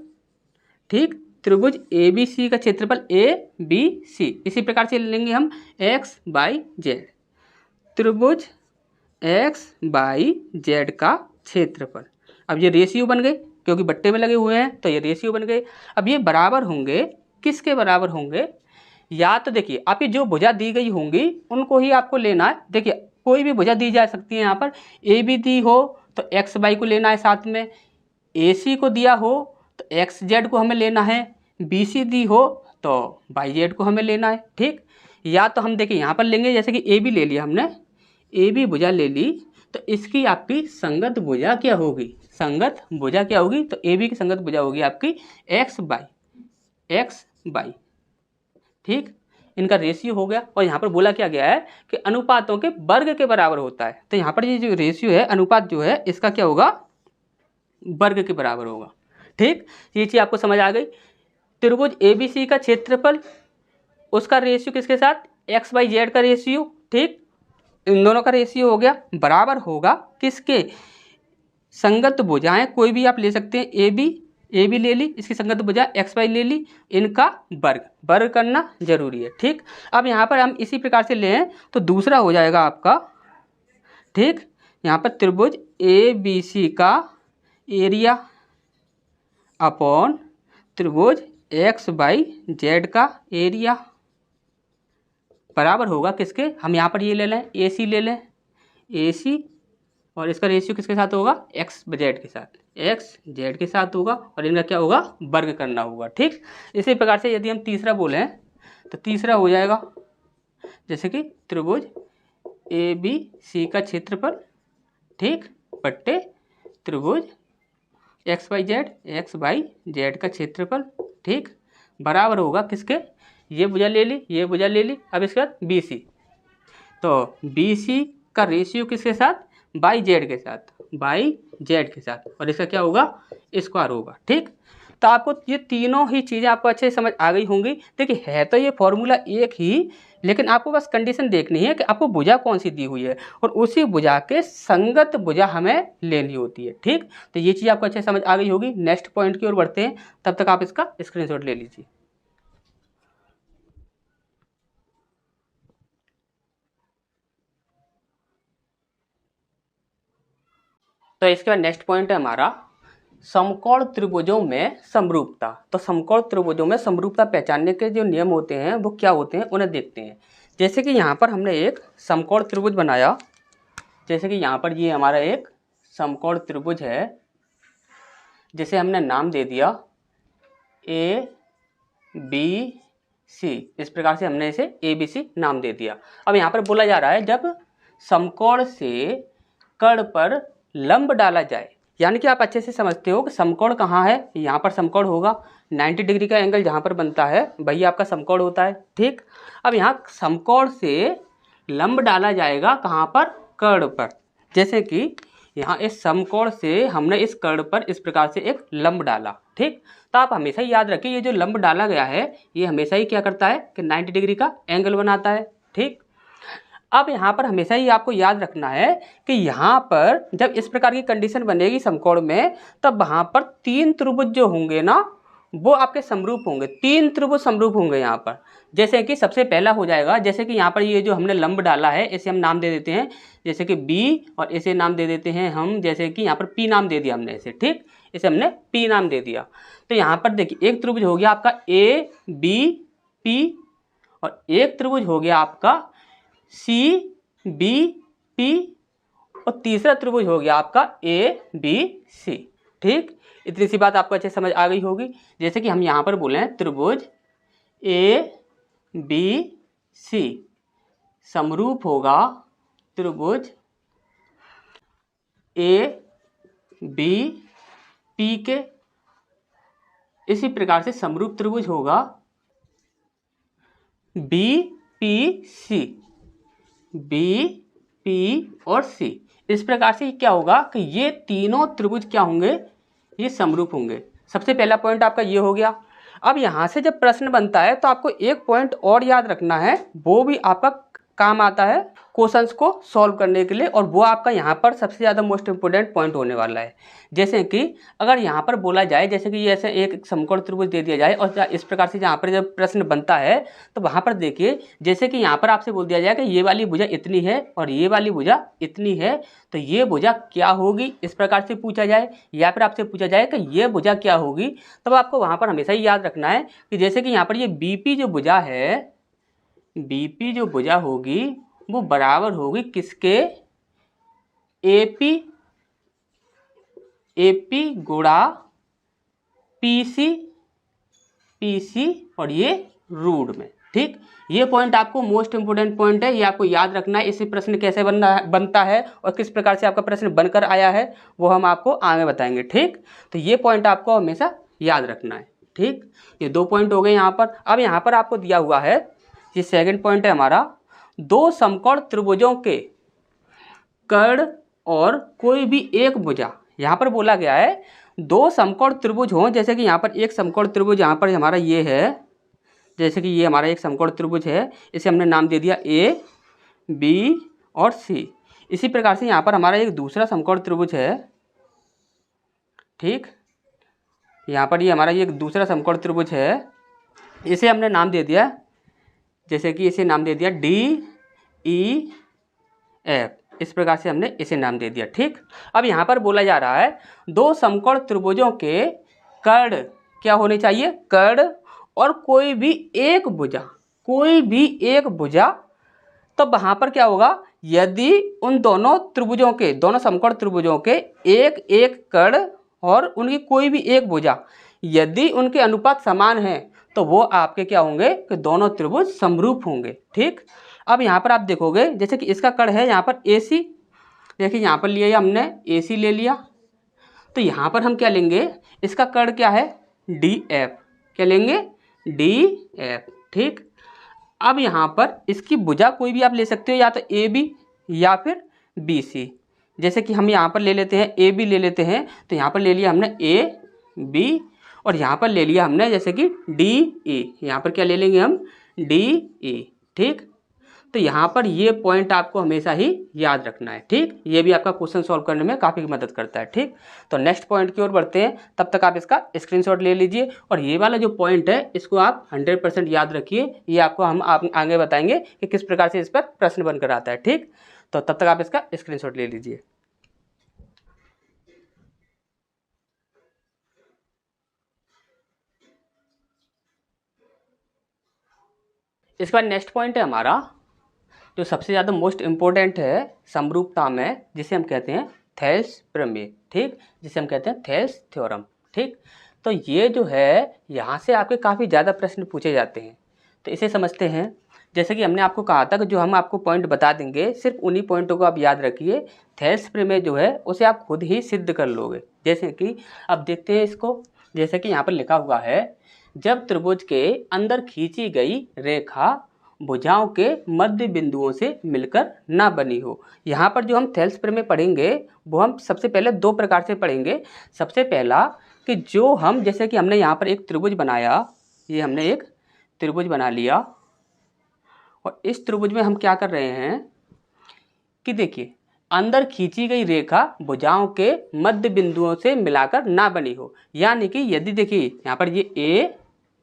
S1: ठीक, त्रिभुज ए बी सी का क्षेत्रफल ए बी सी, इसी प्रकार से लेंगे हम एक्स बाई जेड, त्रिभुज एक्स बाई जेड का क्षेत्रफल। अब ये रेशियो बन गए क्योंकि बट्टे में लगे हुए हैं तो ये रेशियो बन गए। अब ये बराबर होंगे, किसके बराबर होंगे, या तो देखिए आपकी जो भुजा दी गई होंगी उनको ही आपको लेना है। देखिए कोई भी भुजा दी जा सकती है, यहाँ पर ए बी दी हो तो एक्स बाई को लेना है, साथ में ए सी को दिया हो तो एक्स जेड को हमें लेना है, बी सी दी हो तो बाई जेड को हमें लेना है, ठीक। या तो हम देखिए यहाँ पर लेंगे, जैसे कि ए बी ले लिया हमने, ए बी भुजा ले ली तो इसकी आपकी संगत भुजा क्या होगी, संगत भुजा क्या होगी, तो ए बी की संगत भुजा होगी आपकी एक्स बाई, ठीक। इनका रेशियो हो गया। और यहाँ पर बोला क्या गया है कि अनुपातों के वर्ग के बराबर होता है, तो यहाँ पर ये जो रेशियो है, अनुपात जो है इसका क्या होगा, वर्ग के बराबर होगा, ठीक। ये चीज़ आपको समझ आ गई। त्रिभुज ए बी सी का क्षेत्रफल, उसका रेशियो किसके साथ, एक्स बाई जेड का रेशियो, ठीक, इन दोनों का रेशियो हो गया, बराबर होगा किसके, संगत भुजाएं कोई भी आप ले सकते हैं, ए बी ले ली, इसकी संगत भुजा एक्स वाई ले ली, इनका वर्ग करना जरूरी है, ठीक। अब यहाँ पर हम इसी प्रकार से लें तो दूसरा हो जाएगा आपका, ठीक, यहाँ पर त्रिभुज ए बी सी का एरिया अपॉन त्रिभुज एक्स बाई जेड का एरिया बराबर होगा किसके, हम यहाँ पर ये ले लें, ए सी ले लें, ए सी, और इसका रेशियो किसके साथ होगा, एक्स जेड के साथ, एक्स जेड के साथ होगा, और इनका क्या होगा, वर्ग करना होगा, ठीक। इसी प्रकार से यदि हम तीसरा बोलें तो तीसरा हो जाएगा जैसे कि त्रिभुज ए बी सी का क्षेत्रफल, ठीक, बट्टे त्रिभुज एक्स बाई जेड का क्षेत्रफल, ठीक, बराबर होगा किसके, ये भुजा ले ली, ये भुजा ले ली, अब इसके बाद बी सी, तो बी सी का रेशियो किसके साथ, बाई जेड के साथ, और इसका क्या होगा, स्क्वायर होगा, ठीक। तो आपको ये तीनों ही चीज़ें आपको अच्छे से समझ आ गई होंगी। देखिए है तो ये फॉर्मूला एक ही, लेकिन आपको बस कंडीशन देखनी है कि आपको भुजा कौन सी दी हुई है और उसी भुजा के संगत भुजा हमें लेनी होती है, ठीक। तो ये चीज़ आपको अच्छे से समझ आ गई होगी। नेक्स्ट पॉइंट की ओर बढ़ते हैं, तब तक आप इसका स्क्रीनशॉट ले लीजिए। तो इसके बाद नेक्स्ट पॉइंट है हमारा समकोण त्रिभुजों में समरूपता। तो समकोण त्रिभुजों में समरूपता पहचानने के जो नियम होते हैं वो क्या होते हैं, उन्हें देखते हैं। जैसे कि यहाँ पर हमने एक समकोण त्रिभुज बनाया, जैसे कि यहाँ पर ये हमारा एक समकोण त्रिभुज है, जिसे हमने नाम दे दिया ए बी सी, इस प्रकार से हमने इसे ए बी सी नाम दे दिया। अब यहाँ पर बोला जा रहा है जब समकोण से कर्ण पर लंब डाला जाए, यानी कि आप अच्छे से समझते हो कि समकोण कहाँ है, यहाँ पर समकोण होगा, 90 डिग्री का एंगल जहाँ पर बनता है वही आपका समकोण होता है, ठीक। अब यहाँ समकोण से लंब डाला जाएगा कहाँ पर, कर्ण पर। जैसे कि यहाँ इस समकोण से हमने इस कर्ण पर इस प्रकार से एक लंब डाला, ठीक। तो आप हमेशा ही याद रखिए ये जो लंब डाला गया है ये हमेशा ही क्या करता है कि 90 डिग्री का एंगल बनाता है, ठीक। अब यहाँ पर हमेशा ही आपको याद रखना है कि यहाँ पर जब इस प्रकार की कंडीशन बनेगी समकोण में, तब वहाँ पर तीन त्रिभुज जो होंगे ना वो आपके समरूप होंगे, तीन त्रिभुज समरूप होंगे यहाँ पर। जैसे कि सबसे पहला हो जाएगा, जैसे कि यहाँ पर ये जो हमने लंब डाला है इसे हम नाम दे देते हैं जैसे कि बी, और इसे नाम दे देते हैं हम जैसे कि यहाँ पर पी नाम दे दिया हमने इसे, ठीक, इसे हमने पी नाम दे दिया। तो यहाँ पर देखिए एक त्रिभुज हो गया आपका ए बी पी, और एक त्रिभुज हो गया आपका सी बी पी, और तीसरा त्रिभुज हो गया आपका ए बी सी, ठीक। इतनी सी बात आपको अच्छे समझ आ गई होगी। जैसे कि हम यहाँ पर बोले त्रिभुज ए बी सी समरूप होगा त्रिभुज ए बी पी के, इसी प्रकार से समरूप त्रिभुज होगा B P C, B P और सी। इस प्रकार से क्या होगा कि ये तीनों त्रिभुज क्या होंगे, ये समरूप होंगे। सबसे पहला पॉइंट आपका ये हो गया। अब यहाँ से जब प्रश्न बनता है तो आपको एक पॉइंट और याद रखना है, वो भी आपका काम आता है क्वेश्चंस को सॉल्व करने के लिए, और वो आपका यहाँ पर सबसे ज़्यादा मोस्ट इम्पोर्टेंट पॉइंट होने वाला है। जैसे कि अगर यहाँ पर बोला जाए, जैसे कि ऐसे एक समकोण त्रिभुज दे दिया जाए और इस प्रकार से यहाँ पर जब प्रश्न बनता है तो वहाँ पर देखिए, जैसे कि यहाँ पर आपसे बोल दिया जाए कि ये वाली भुजा इतनी है और ये वाली भुजा इतनी है, तो ये भुजा क्या होगी, इस प्रकार से पूछा जाए, या फिर आपसे पूछा जाए कि ये भुजा क्या होगी, तब आपको वहाँ पर हमेशा ही याद रखना है कि जैसे कि यहाँ पर ये बीपी जो भुजा है, बीपी जो भुजा होगी वो बराबर होगी किसके, एपी गुणा पीसी और ये रूट में। ठीक, ये पॉइंट आपको मोस्ट इंपोर्टेंट पॉइंट है, ये आपको याद रखना है। इसे प्रश्न कैसे बनता है और किस प्रकार से आपका प्रश्न बनकर आया है वो हम आपको आगे बताएंगे। ठीक, तो ये पॉइंट आपको हमेशा याद रखना है। ठीक, ये 2 पॉइंट हो गए यहाँ पर। अब यहाँ पर आपको दिया हुआ है, ये सेकंड पॉइंट है हमारा, 2 समकोण त्रिभुजों के कर्ण और कोई भी एक भुजा। यहाँ पर बोला गया है 2 समकोण त्रिभुज हों, जैसे कि यहाँ पर एक समकोण त्रिभुज यहाँ पर हमारा ये है, जैसे कि ये हमारा एक समकोण त्रिभुज है, इसे हमने नाम दे दिया ए, बी और सी। इसी प्रकार से यहाँ पर हमारा एक दूसरा समकोण त्रिभुज है। ठीक, यहाँ पर ये हमारा एक दूसरा समकोण त्रिभुज है, इसे हमने नाम दे दिया, जैसे कि इसे नाम दे दिया डी ई एफ, इस प्रकार से हमने इसे नाम दे दिया। ठीक, अब यहाँ पर बोला जा रहा है 2 समकोण त्रिभुजों के कर्ण क्या होने चाहिए, कर्ण और कोई भी एक भुजा, कोई भी एक भुजा। तो वहाँ पर क्या होगा, यदि उन दोनों त्रिभुजों के, दोनों समकोण त्रिभुजों के एक एक कर्ण और उनकी कोई भी एक भुजा, यदि उनके अनुपात समान हैं तो वो आपके क्या होंगे कि दोनों त्रिभुज समरूप होंगे। ठीक, अब यहाँ पर आप देखोगे, जैसे कि इसका कर्ण है यहाँ पर ए सी, देखिए यहाँ पर लिया हमने ए सी ले लिया, तो यहाँ पर हम क्या लेंगे, इसका कर्ण क्या है डी एफ, क्या लेंगे डी एफ। ठीक, अब यहाँ पर इसकी भुजा कोई भी आप ले सकते हो, या तो ए बी या फिर बी सी। जैसे कि हम यहाँ पर ले लेते हैं ए बी ले लेते हैं, तो यहाँ पर ले लिया हमने ए बी और यहाँ पर ले लिया हमने जैसे कि डी ई, यहाँ पर क्या ले लेंगे हम डी ई। ठीक, तो यहाँ पर ये पॉइंट आपको हमेशा ही याद रखना है। ठीक, ये भी आपका क्वेश्चन सॉल्व करने में काफ़ी मदद करता है। ठीक, तो नेक्स्ट पॉइंट की ओर बढ़ते हैं, तब तक आप इसका स्क्रीनशॉट ले लीजिए और ये वाला जो पॉइंट है इसको आप 100% याद रखिए, ये आपको हम आगे बताएंगे कि किस प्रकार से इस पर प्रश्न बनकर आता है। ठीक, तो तब तक आप इसका स्क्रीनशॉट ले लीजिए। इसके बाद नेक्स्ट पॉइंट है हमारा जो सबसे ज़्यादा मोस्ट इम्पोर्टेंट है समरूपता में, जिसे हम कहते हैं थेल्स प्रमेय। ठीक, जिसे हम कहते हैं थेल्स थ्योरम। ठीक, तो ये जो है यहाँ से आपके काफ़ी ज़्यादा प्रश्न पूछे जाते हैं, तो इसे समझते हैं। जैसे कि हमने आपको कहा था कि जो हम आपको पॉइंट बता देंगे सिर्फ उन्हीं पॉइंटों को आप याद रखिए, थेल्स प्रमेय जो है उसे आप खुद ही सिद्ध कर लोगे। जैसे कि अब देखते हैं इसको, जैसे कि यहाँ पर लिखा हुआ है, जब त्रिभुज के अंदर खींची गई रेखा भुजाओं के मध्य बिंदुओं से मिलकर ना बनी हो। यहाँ पर जो हम थेल्स प्रमेय पढ़ेंगे वो हम सबसे पहले 2 प्रकार से पढ़ेंगे। सबसे पहला कि जो हम, जैसे कि हमने यहाँ पर एक त्रिभुज बनाया, ये हमने एक त्रिभुज बना लिया और इस त्रिभुज में हम क्या कर रहे हैं कि देखिए अंदर खींची गई रेखा भुजाओं के मध्य बिंदुओं से मिलाकर ना बनी हो। यानी कि यदि देखिए यहाँ पर ये ए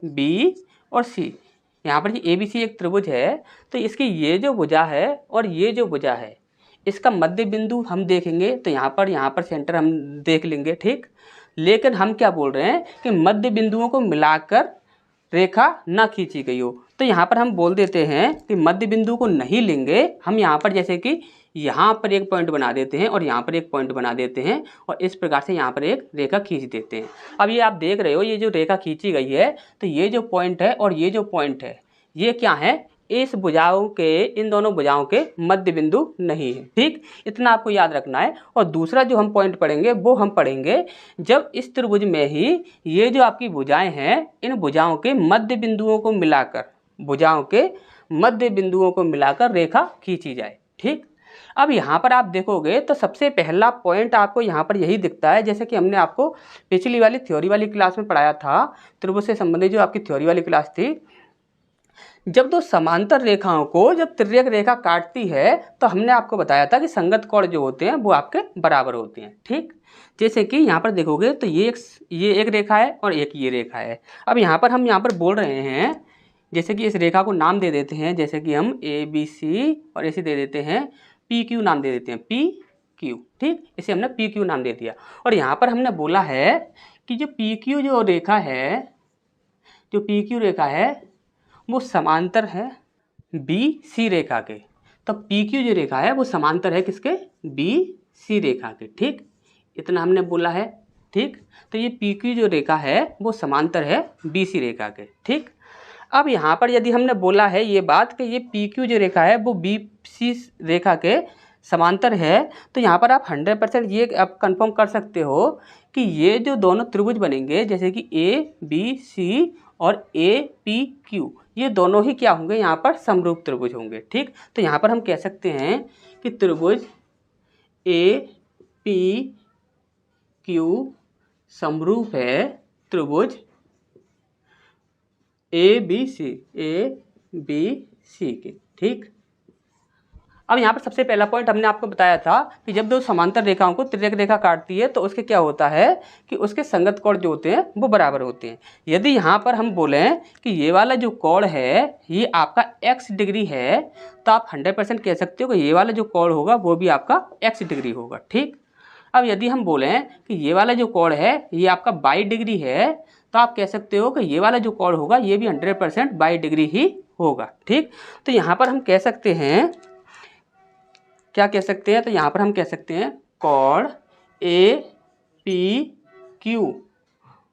S1: बी और सी, यहाँ पर ये ABC एक त्रिभुज है, तो इसकी ये जो भुजा है और ये जो भुजा है इसका मध्य बिंदु हम देखेंगे, तो यहाँ पर सेंटर हम देख लेंगे। ठीक, लेकिन हम क्या बोल रहे हैं कि मध्य बिंदुओं को मिलाकर रेखा ना खींची गई हो, तो यहाँ पर हम बोल देते हैं कि मध्य बिंदु को नहीं लेंगे हम। यहाँ पर जैसे कि यहाँ पर एक पॉइंट बना देते हैं और यहाँ पर एक पॉइंट बना देते हैं और इस प्रकार से यहाँ पर एक रेखा खींच देते हैं। अब ये आप देख रहे हो, ये जो रेखा खींची गई है, तो ये जो पॉइंट है और ये जो पॉइंट है ये क्या है, इस भुजाओं के, इन दोनों भुजाओं के मध्य बिंदु नहीं है। ठीक, इतना आपको याद रखना है। और दूसरा जो हम पॉइंट पढ़ेंगे वो हम पढ़ेंगे जब इस त्रिभुज में ही ये जो आपकी भुजाएं हैं, इन भुजाओं के मध्य बिंदुओं को मिलाकर, भुजाओं के मध्य बिंदुओं को मिलाकर रेखा खींची जाए। ठीक, अब यहाँ पर आप देखोगे तो सबसे पहला पॉइंट आपको यहाँ पर यही दिखता है, जैसे कि हमने आपको पिछली वाली थ्योरी वाली क्लास में पढ़ाया था, त्रिभुज से संबंधित जो आपकी थ्योरी वाली क्लास थी, जब दो समांतर रेखाओं को जब तिर्यक रेखा काटती है तो हमने आपको बताया था कि संगत कोण जो होते हैं वो आपके बराबर होते हैं। ठीक, जैसे कि यहाँ पर देखोगे तो ये एक रेखा है और एक ये रेखा है। अब यहाँ पर हम यहाँ पर बोल रहे हैं, जैसे कि इस रेखा को नाम दे देते हैं, जैसे कि हम ABC और ऐसे दे देते हैं PQ नाम दे देते हैं, PQ। ठीक, इसे हमने PQ नाम दे दिया। और यहाँ पर हमने बोला है कि जो PQ जो रेखा है, जो PQ रेखा है वो समांतर है BC रेखा के। तो PQ जो रेखा है वो समांतर है किसके? BC रेखा के। ठीक, इतना हमने बोला है। ठीक, तो ये PQ जो रेखा है वो समांतर है BC रेखा के। ठीक, अब यहाँ पर यदि हमने बोला है ये बात कि ये PQ जो रेखा है वो BC रेखा के समांतर है, तो यहाँ पर आप 100% ये आप कंफर्म कर सकते हो कि ये जो दोनों त्रिभुज बनेंगे, जैसे कि ABC और APQ, ये दोनों ही क्या होंगे? यहाँ पर समरूप त्रिभुज होंगे। ठीक, तो यहाँ पर हम कह सकते हैं कि त्रिभुज APQ समरूप है त्रिभुज ABC के। ठीक, अब यहाँ पर सबसे पहला पॉइंट हमने आपको बताया था कि जब दो समांतर रेखाओं को तिर्यक रेखा काटती है तो उसके क्या होता है कि उसके संगत कोण जो होते हैं वो बराबर होते हैं। यदि यहाँ पर हम बोलें कि ये वाला जो कोण है ये आपका x डिग्री है, तो आप 100% कह सकते हो कि ये वाला जो कोण होगा वो भी आपका x डिग्री होगा। ठीक, अब यदि हम बोलें कि ये वाला जो कोण है ये आपका 22 डिग्री है, तो आप कह सकते हो कि ये वाला जो कोण होगा ये भी 100% 22 डिग्री ही होगा। ठीक, तो यहाँ पर हम कह सकते हैं, क्या कह सकते हैं? तो यहाँ पर हम कह सकते हैं कोण APQ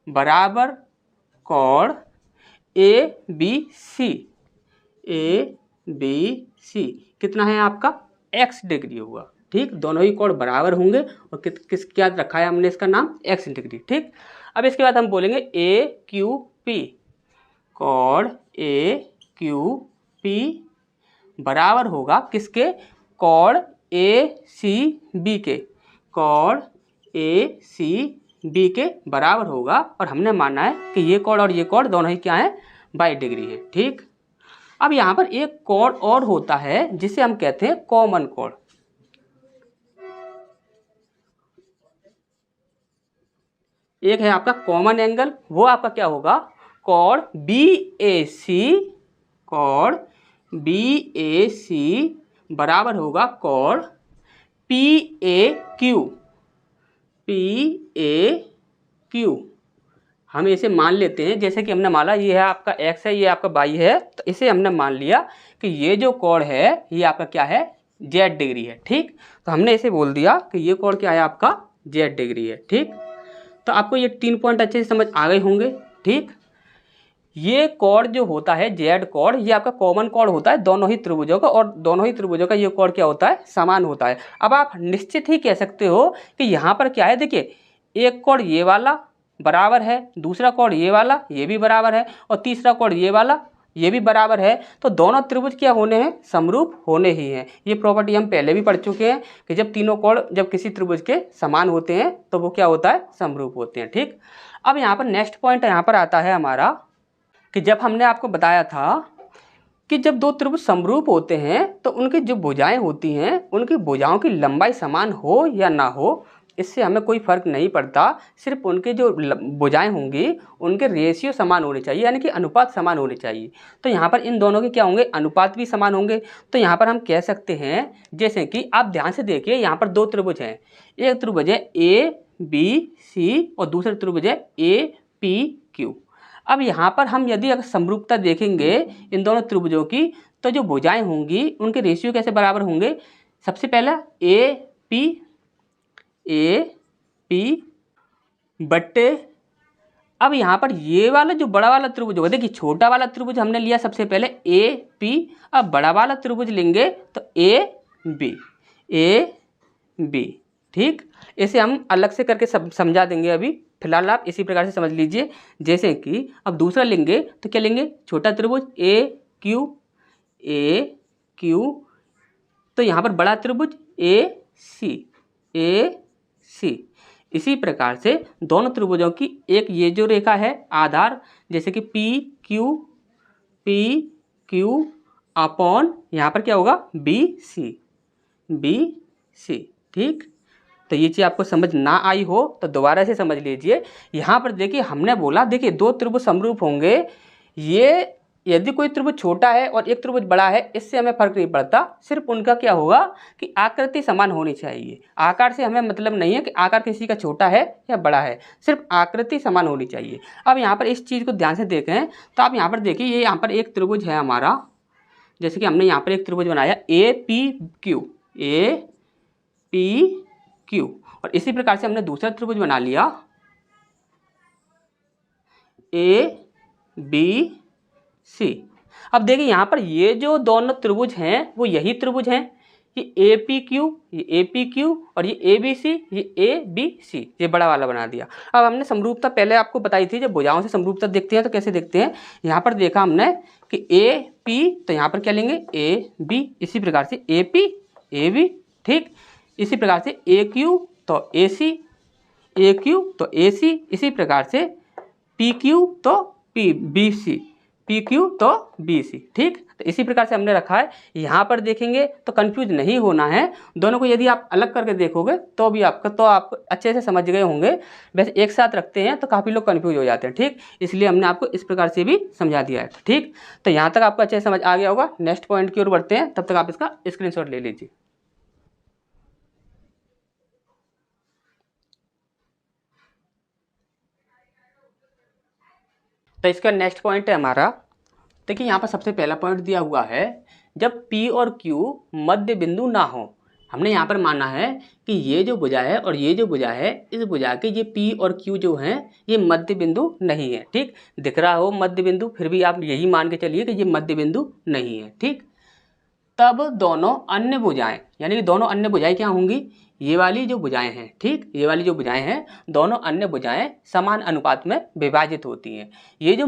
S1: बराबर कोण ABC कितना है आपका? x डिग्री होगा। ठीक, दोनों ही कोण बराबर होंगे और किस क्या रखा है हमने इसका नाम? x degree. ठीक, अब इसके बाद हम बोलेंगे AQP, कोण AQP बराबर होगा किसके? कोण ACB के। कोण ACB के बराबर होगा, और हमने माना है कि ये कोण और ये कोण दोनों ही क्या है? 22 डिग्री है। ठीक, अब यहाँ पर एक कोण और होता है जिसे हम कहते हैं कॉमन कोण। एक है आपका कॉमन एंगल, वो आपका क्या होगा? कोण BAC, कोण BAC बराबर होगा कोण PAQ। हम इसे मान लेते हैं, जैसे कि हमने माना ये है आपका x है, ये आपका y है, तो इसे हमने मान लिया कि ये जो कोण है ये आपका क्या है? z डिग्री है। ठीक, तो हमने इसे बोल दिया कि ये कोण क्या है? आपका z डिग्री है। ठीक, तो आपको ये 3 पॉइंट अच्छे से समझ आ गए होंगे। ठीक, ये कोण जो होता है z कोण, ये आपका कॉमन कोण होता है दोनों ही त्रिभुजों का, और दोनों ही त्रिभुजों का ये कोण क्या होता है? समान होता है। अब आप निश्चित ही कह सकते हो कि यहाँ पर क्या है? देखिए, एक कोण ये वाला बराबर है, दूसरा कोण ये वाला ये भी बराबर है, और तीसरा कोण ये वाला ये भी बराबर है, तो दोनों त्रिभुज क्या होने हैं? समरूप होने ही हैं। ये प्रॉपर्टी हम पहले भी पढ़ चुके हैं कि जब तीनों कोण जब किसी त्रिभुज के समान होते हैं तो वो क्या होता है? समरूप होते हैं। ठीक, अब यहाँ पर नेक्स्ट पॉइंट यहाँ पर आता है हमारा कि जब हमने आपको बताया था कि जब दो त्रिभुज समरूप होते हैं तो उनकी जो भुजाएं होती हैं उनकी भुजाओं की लंबाई समान हो या ना हो, इससे हमें कोई फर्क नहीं पड़ता। सिर्फ उनके जो भुजाएं होंगी उनके रेशियो समान होने चाहिए, यानी कि अनुपात समान होने चाहिए। तो यहाँ पर इन दोनों के क्या होंगे? अनुपात भी समान होंगे। तो यहाँ पर हम कह सकते हैं, जैसे कि आप ध्यान से देखिए, यहाँ पर दो त्रिभुज हैं। एक त्रिभुज है ABC और दूसरा त्रिभुज है APQ। अब यहाँ पर हम यदि अगर समरूपता देखेंगे इन दोनों त्रिभुजों की, तो जो भुजाएं होंगी उनके रेशियो कैसे बराबर होंगे? सबसे पहला AP बट्टे, अब यहाँ पर ये वाला जो बड़ा वाला त्रिभुज होगा, देखिए छोटा वाला त्रिभुज हमने लिया सबसे पहले AP, अब बड़ा वाला त्रिभुज लेंगे तो AB। ठीक, इसे हम अलग से करके समझा देंगे, अभी फिलहाल आप इसी प्रकार से समझ लीजिए। जैसे कि अब दूसरा लेंगे तो क्या लेंगे? छोटा त्रिभुज AQ, तो यहाँ पर बड़ा त्रिभुज AC। इसी प्रकार से दोनों त्रिभुजों की एक ये जो रेखा है आधार, जैसे कि PQ क्यू अपॉन यहाँ पर क्या होगा बी सी। ठीक, तो ये चीज़ आपको समझ ना आई हो तो दोबारा से समझ लीजिए। यहाँ पर देखिए हमने बोला, देखिए दो त्रिभुज समरूप होंगे, ये यदि कोई त्रिभुज छोटा है और एक त्रिभुज बड़ा है इससे हमें फर्क नहीं पड़ता, सिर्फ उनका क्या होगा कि आकृति समान होनी चाहिए। आकार से हमें मतलब नहीं है कि आकार किसी का छोटा है या बड़ा है, सिर्फ आकृति समान होनी चाहिए। अब यहाँ पर इस चीज़ को ध्यान से देखें तो आप यहाँ पर देखिए, ये यहाँ पर एक त्रिभुज है हमारा, जैसे कि हमने यहाँ पर एक त्रिभुज बनाया ए पी क्यू, और इसी प्रकार से हमने दूसरा त्रिभुज बना लिया ए बी सी। अब देखिए यहाँ पर ये जो दोनों त्रिभुज हैं वो यही त्रिभुज हैं, ये ए पी क्यू और ये ए बी सी, ये ए बी सी, ये बड़ा वाला बना दिया। अब हमने समरूपता पहले आपको बताई थी, जब भुजाओं से समरूपता देखते हैं तो कैसे देखते हैं। यहाँ पर देखा हमने कि ए पी, तो यहाँ पर क्या लेंगे ए बी, इसी प्रकार से ए पी ए बी। ठीक, इसी प्रकार से ए क्यू तो ए सी, ए क्यू तो ए सी, इसी प्रकार से पी क्यू तो P B C, P Q तो बी सी। ठीक, तो इसी प्रकार से हमने रखा है। यहाँ पर देखेंगे तो कंफ्यूज नहीं होना है, दोनों को यदि आप अलग करके देखोगे तो भी आप अच्छे से समझ गए होंगे। वैसे एक साथ रखते हैं तो काफ़ी लोग कंफ्यूज हो जाते हैं। ठीक, इसलिए हमने आपको इस प्रकार से भी समझा दिया है। ठीक, तो यहाँ तक आपको अच्छे से समझ आ गया होगा। नेक्स्ट पॉइंट की ओर बढ़ते हैं, तब तक आप इसका स्क्रीनशॉट ले लीजिए। तो इसका नेक्स्ट पॉइंट है हमारा, देखिए यहाँ पर सबसे पहला पॉइंट दिया हुआ है, जब P और Q मध्य बिंदु ना हो। हमने यहाँ पर माना है कि ये जो भुजा है और ये जो भुजा है, इस भुजा के ये P और Q जो हैं ये मध्य बिंदु नहीं है। ठीक, दिख रहा हो मध्य बिंदु, फिर भी आप यही मान के चलिए कि ये मध्य बिंदु नहीं है। ठीक, तब दोनों अन्य भुजाएं, यानी कि दोनों अन्य भुजाएं क्या होंगी, ये वाली जो भुजाएं हैं, ठीक, ये वाली जो भुजाएं हैं, दोनों अन्य भुजाएं समान अनुपात में विभाजित होती हैं। ये जो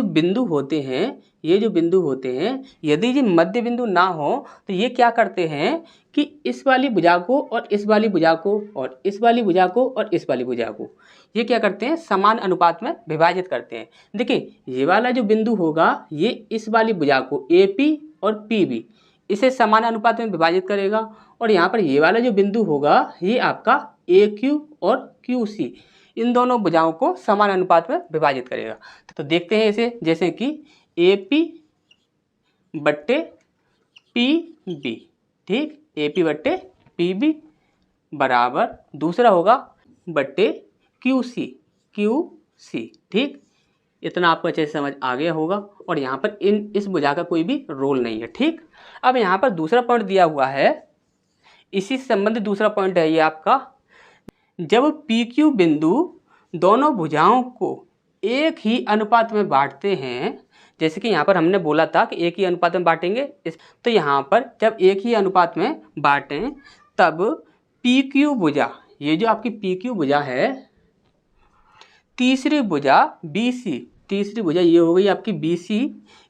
S1: बिंदु होते हैं, ये जो बिंदु होते हैं, यदि ये मध्य बिंदु ना हो तो ये क्या करते हैं कि इस वाली भुजा को और इस वाली भुजा को और इस वाली भुजा को और इस वाली भुजा को ये क्या करते हैं, समान अनुपात में विभाजित करते हैं। देखिए ये वाला जो बिंदु होगा ये इस वाली भुजा को ए पी और पी बी इसे समान अनुपात में विभाजित करेगा, और यहाँ पर ये वाला जो बिंदु होगा ये आपका ए क्यू और क्यू सी, इन दोनों भुजाओं को समान अनुपात में विभाजित करेगा। तो देखते हैं इसे, जैसे कि ए पी बट्टे पी बी, ठीक, ए पी बट्टे पी बी बराबर दूसरा होगा बट्टे क्यू सी। ठीक, इतना आपको अच्छे से समझ आ गया होगा, और यहाँ पर इस भुजा का कोई भी रोल नहीं है। ठीक, अब यहाँ पर दूसरा पॉइंट दिया हुआ है, इसी से संबंधित दूसरा पॉइंट है ये आपका, जब पी क्यू बिंदु दोनों भुजाओं को एक ही अनुपात में बांटते हैं, जैसे कि यहाँ पर हमने बोला था कि एक ही अनुपात में बांटेंगे, तो यहाँ पर जब एक ही अनुपात में बांटें तब पी क्यू भुजा, ये जो आपकी पी क्यू भुजा है, तीसरी भुजा बी सी, तीसरी भुजा ये हो गई आपकी बी सी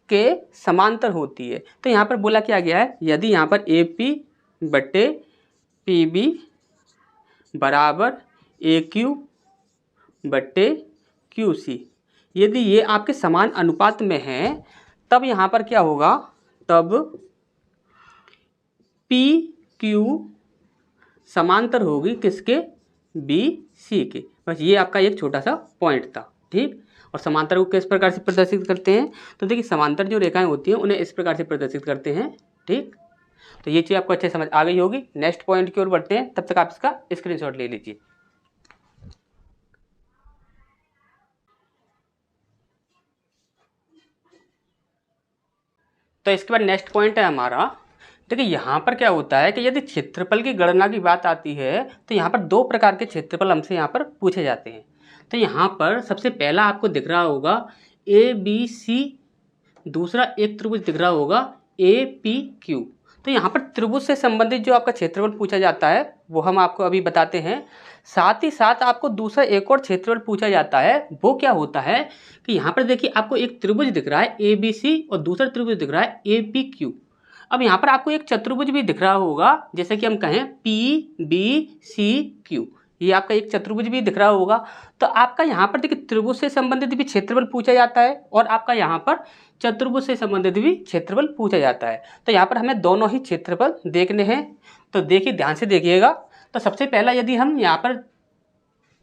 S1: के समांतर होती है। तो यहाँ पर बोला क्या गया है, यदि यहाँ पर ए पी बट्टे पी बी बराबर ए क्यू बट्टे क्यू सी, यदि ये आपके समान अनुपात में हैं तब यहाँ पर क्या होगा, तब पी क्यू समांतर होगी किसके, बी सी के। बस ये आपका एक छोटा सा पॉइंट था। ठीक, और समांतर को किस प्रकार से प्रदर्शित करते हैं, तो देखिए समांतर जो रेखाएं होती हैं उन्हें इस प्रकार से प्रदर्शित करते हैं। ठीक, तो ये चीज़ आपको अच्छे समझ आ गई होगी। नेक्स्ट पॉइंट की ओर बढ़ते हैं, तब तक आप इसका स्क्रीनशॉट ले लीजिए। तो इसके बाद नेक्स्ट पॉइंट है हमारा, देखिए यहाँ पर क्या होता है कि यदि क्षेत्रफल की गणना की बात आती है तो यहाँ पर दो प्रकार के क्षेत्रफल हमसे यहाँ पर पूछे जाते हैं। तो यहाँ पर सबसे पहला आपको दिख रहा होगा ए बी सी, दूसरा एक त्रिभुज दिख रहा होगा ए पी क्यू। तो यहाँ पर त्रिभुज से संबंधित जो आपका क्षेत्रफल पूछा जाता है वो हम आपको अभी बताते हैं। साथ ही साथ आपको दूसरा एक और क्षेत्रफल पूछा जाता है, वो क्या होता है कि यहाँ पर देखिए आपको एक त्रिभुज दिख रहा है ए बी सी और दूसरा त्रिभुज दिख रहा है ए पी क्यू। अब यहाँ पर आपको एक चतुर्भुज भी दिख रहा होगा, जैसे कि हम कहें पी बी सी क्यू, ये आपका एक चतुर्भुज भी दिख रहा होगा। तो आपका यहाँ पर देखिए त्रिभुज से संबंधित भी क्षेत्रफल पूछा जाता है और आपका यहाँ पर चतुर्भुज से संबंधित भी क्षेत्रफल पूछा जाता है। तो यहाँ पर हमें दोनों ही क्षेत्रफल देखने हैं। तो देखिए ध्यान से देखिएगा। तो सबसे पहला यदि हम यहाँ पर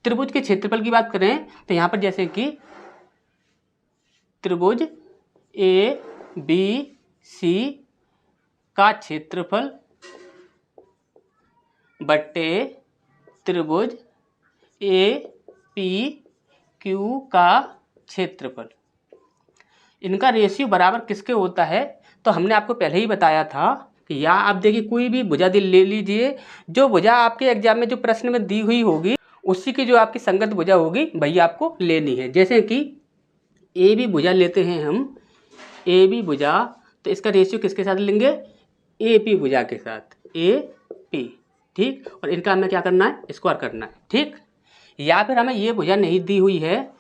S1: त्रिभुज के क्षेत्रफल की बात करें तो यहाँ पर जैसे कि त्रिभुज ए बी सी का क्षेत्रफल बट्टे त्रिभुज ए पी क्यू का क्षेत्रफल, इनका रेशियो बराबर किसके होता है। तो हमने आपको पहले ही बताया था कि या आप देखिए कोई भी भुजा ले लीजिए, जो भुजा आपके एग्जाम में जो प्रश्न में दी हुई होगी उसी की जो आपकी संगत भुजा होगी वही आपको लेनी है। जैसे कि ए बी भुजा लेते हैं हम, ए बी भुजा, तो इसका रेशियो किसके साथ लेंगे, ए पी भुजा के साथ, ए पी, ठीक। और इनका हमें क्या करना है, स्क्वायर करना है, ठीक। या फिर हमें ये भुजा नहीं दी हुई है,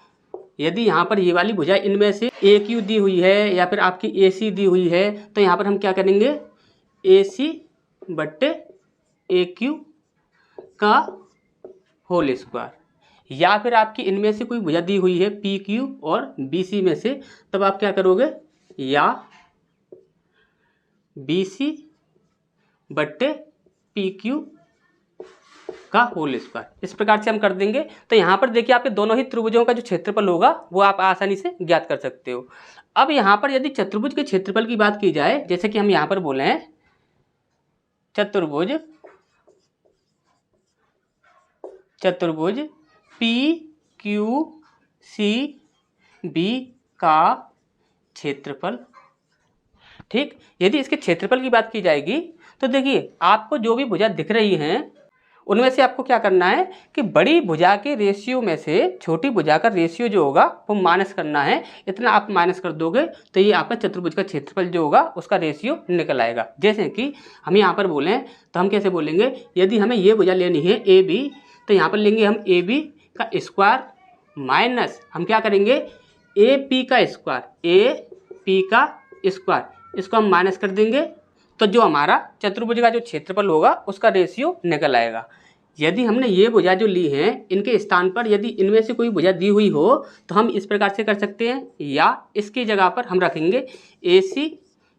S1: यदि यहाँ पर ये वाली भुजा इनमें से ए क्यू दी हुई है या फिर आपकी ए सी दी हुई है, तो यहाँ पर हम क्या करेंगे, ए सी बट्टे ए क्यू का होल स्क्वायर। या फिर आपकी इनमें से कोई भुजा दी हुई है पी क्यू और बी सी में से, तब आप क्या करोगे, या बी सी बट्टे पी क्यू का होल स्क्वायर। इस प्रकार से हम कर देंगे। तो यहाँ पर देखिए आपके दोनों ही त्रिभुजों का जो क्षेत्रफल होगा वो आप आसानी से ज्ञात कर सकते हो। अब यहाँ पर यदि चतुर्भुज के क्षेत्रफल की बात की जाए, जैसे कि हम यहाँ पर बोले हैं चतुर्भुज पी क्यू सी बी का क्षेत्रफल, ठीक। यदि इसके क्षेत्रफल की बात की जाएगी तो देखिए आपको जो भी भुजा दिख रही हैं उनमें से आपको क्या करना है कि बड़ी भुजा के रेशियो में से छोटी भुजा का रेशियो जो होगा वो माइनस करना है। इतना आप माइनस कर दोगे तो ये आपका चतुर्भुज का क्षेत्रफल जो होगा उसका रेशियो निकल आएगा। जैसे कि हम यहाँ पर बोलें तो हम कैसे बोलेंगे, यदि हमें ये भुजा लेनी है ए बी, तो यहाँ पर लेंगे हम ए बी का स्क्वायर माइनस हम क्या करेंगे, ए पी का स्क्वायर, ए पी का स्क्वायर, इसको हम माइनस कर देंगे तो जो हमारा चतुर्भुज का जो क्षेत्रफल होगा उसका रेशियो निकल आएगा। यदि हमने ये भुजा जो ली है इनके स्थान पर यदि इनमें से कोई भुजा दी हुई हो तो हम इस प्रकार से कर सकते हैं, या इसकी जगह पर हम रखेंगे ए सी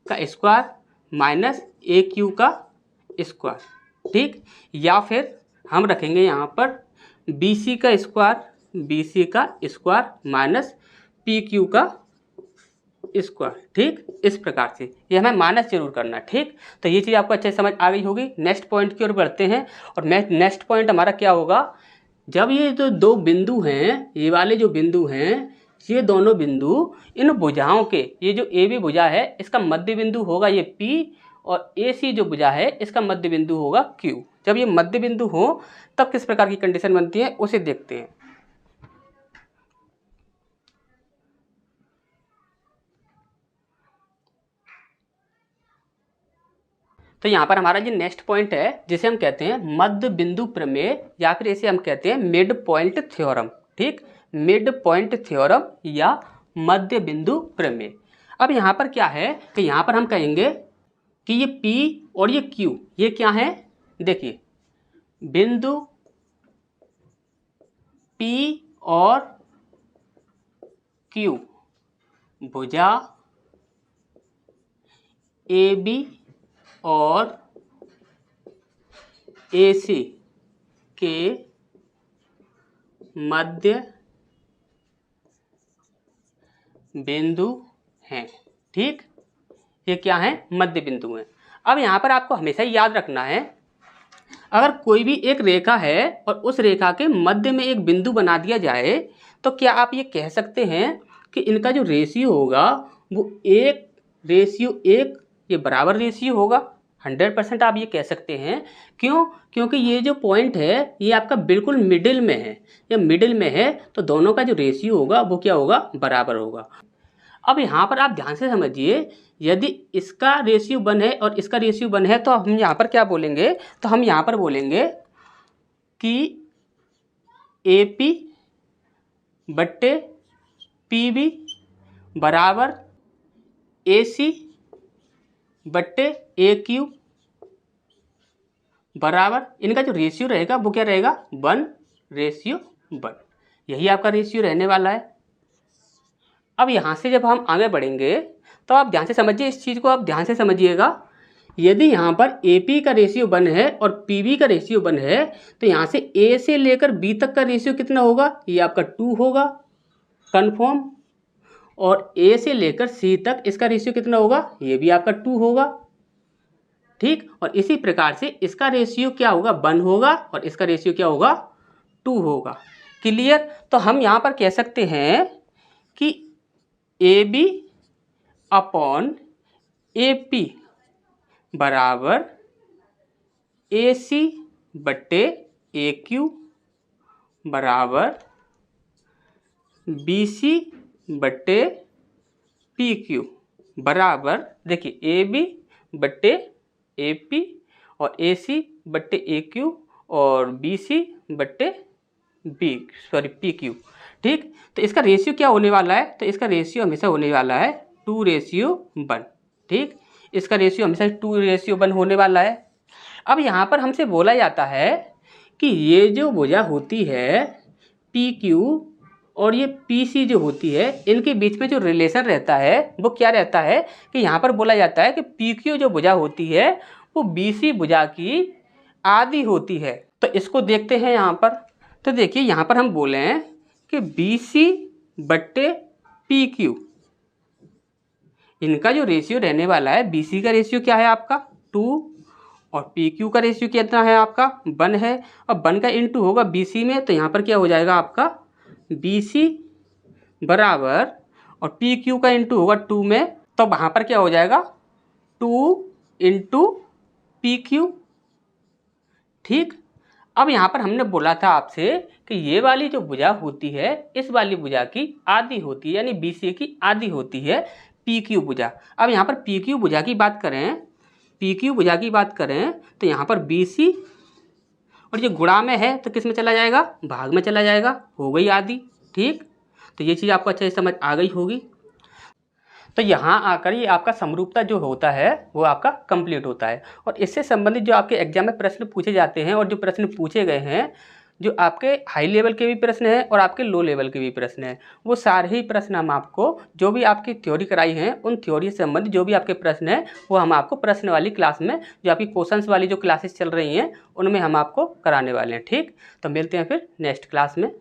S1: का स्क्वायर माइनस ए क्यू का स्क्वायर, ठीक। या फिर हम रखेंगे यहाँ पर बी सी का स्क्वायर माइनस पी क्यू का स्क्वायर, ठीक। इस प्रकार से ये हमें माइनस जरूर करना है, ठीक। तो ये चीज़ आपको अच्छे से समझ आ गई होगी। नेक्स्ट पॉइंट की ओर बढ़ते हैं और नेक्स्ट पॉइंट हमारा क्या होगा, जब ये जो दो बिंदु हैं, ये वाले जो बिंदु हैं, ये दोनों बिंदु इन भुजाओं के, ये जो ए बी भुजा है इसका मध्य बिंदु होगा ये पी और ए सी जो भुजा है इसका मध्य बिंदु होगा क्यू। जब ये मध्य बिंदु हो तब किस प्रकार की कंडीशन बनती है उसे देखते हैं। तो यहाँ पर हमारा जो नेक्स्ट पॉइंट है जिसे हम कहते हैं मध्य बिंदु प्रमेय या फिर इसे हम कहते हैं मिड पॉइंट थ्योरम, ठीक। मिड पॉइंट थ्योरम या मध्य बिंदु प्रमेय। अब यहाँ पर क्या है कि यहाँ पर हम कहेंगे कि ये P और ये Q ये क्या है, देखिए बिंदु P और Q भुजा AB और AC के मध्य बिंदु हैं, ठीक। ये क्या है, मध्य बिंदु हैं। अब यहाँ पर आपको हमेशा ही याद रखना है, अगर कोई भी एक रेखा है और उस रेखा के मध्य में एक बिंदु बना दिया जाए तो क्या आप ये कह सकते हैं कि इनका जो रेशियो होगा वो 1:1 ये बराबर रेशियो होगा। 100% आप ये कह सकते हैं। क्यों? क्योंकि ये जो पॉइंट है ये आपका बिल्कुल मिडिल में है, ये मिडिल में है तो दोनों का जो रेशियो होगा वो क्या होगा, बराबर होगा। अब यहाँ पर आप ध्यान से समझिए, यदि इसका रेशियो 1 है और इसका रेशियो 1 है तो हम यहाँ पर क्या बोलेंगे, तो हम यहाँ पर बोलेंगे कि AP बट्टे PB बराबर AC बट्टे AQ बराबर, इनका जो रेशियो रहेगा वो क्या रहेगा, 1 रेशियो 1, यही आपका रेशियो रहने वाला है। अब यहाँ से जब हम आगे बढ़ेंगे तो आप ध्यान से समझिए, इस चीज़ को आप ध्यान से समझिएगा। यदि यहाँ पर AP का रेशियो 1 है और PB का रेशियो 1 है तो यहाँ से A से लेकर B तक का रेशियो कितना होगा, ये आपका 2 होगा कन्फर्म। और A से लेकर C तक इसका रेशियो कितना होगा, ये भी आपका 2 होगा, ठीक। और इसी प्रकार से इसका रेशियो क्या होगा, 1 होगा और इसका रेशियो क्या होगा, 2 होगा। क्लियर। तो हम यहाँ पर कह सकते हैं कि AB अपॉन AP बराबर AC बट्टे AQ बराबर BC बट्टे PQ बराबर, देखिए AB बट्टे AP और AC बट्टे AQ और BC बट्टे PQ, ठीक। तो इसका रेशियो क्या होने वाला है, तो इसका रेशियो हमेशा होने वाला है 2:1, ठीक। इसका रेशियो हमेशा 2:1 होने वाला है। अब यहाँ पर हमसे बोला जाता है कि ये जो भुजा होती है PQ और ये PC जो होती है, इनके बीच में जो रिलेशन रहता है वो क्या रहता है कि यहाँ पर बोला जाता है कि PQ जो भुजा होती है वो BC भुजा की आधी होती है। तो इसको देखते हैं यहाँ पर। तो देखिए यहाँ पर हम बोले हैं कि BC बट्टे PQ, इनका जो रेशियो रहने वाला है, BC का रेशियो क्या है आपका 2 और PQ का रेशियो कितना है आपका 1 है। और 1 का इंटू होगा BC में, तो यहाँ पर क्या हो जाएगा आपका BC बराबर, और PQ का इंटू होगा 2 में, तो वहाँ पर क्या हो जाएगा 2 इंटू PQ, ठीक। अब यहाँ पर हमने बोला था आपसे कि ये वाली जो भुजा होती है इस वाली भुजा की आधी होती है, यानी BC की आधी होती है PQ भुजा। अब यहाँ पर PQ भुजा की बात करें, PQ भुजा की बात करें तो यहाँ पर BC और ये गुणा में है तो किस में चला जाएगा, भाग में चला जाएगा, हो गई आधी, ठीक। तो ये चीज़ आपको अच्छे से समझ आ गई होगी। तो यहाँ आकर ये आपका समरूपता जो होता है वो आपका कंप्लीट होता है। और इससे संबंधित जो आपके एग्जाम में प्रश्न पूछे जाते हैं और जो प्रश्न पूछे गए हैं, जो आपके हाई लेवल के भी प्रश्न हैं और आपके लो लेवल के भी प्रश्न हैं, वो सारे ही प्रश्न हम आपको, जो भी आपकी थ्योरी कराई हैं उन थ्योरी से संबंधित जो भी आपके प्रश्न हैं वो हम आपको प्रश्न वाली क्लास में, जो आपकी क्वेश्चंस वाली जो क्लासेस चल रही हैं उनमें हम आपको कराने वाले हैं, ठीक। तो मिलते हैं फिर नेक्स्ट क्लास में।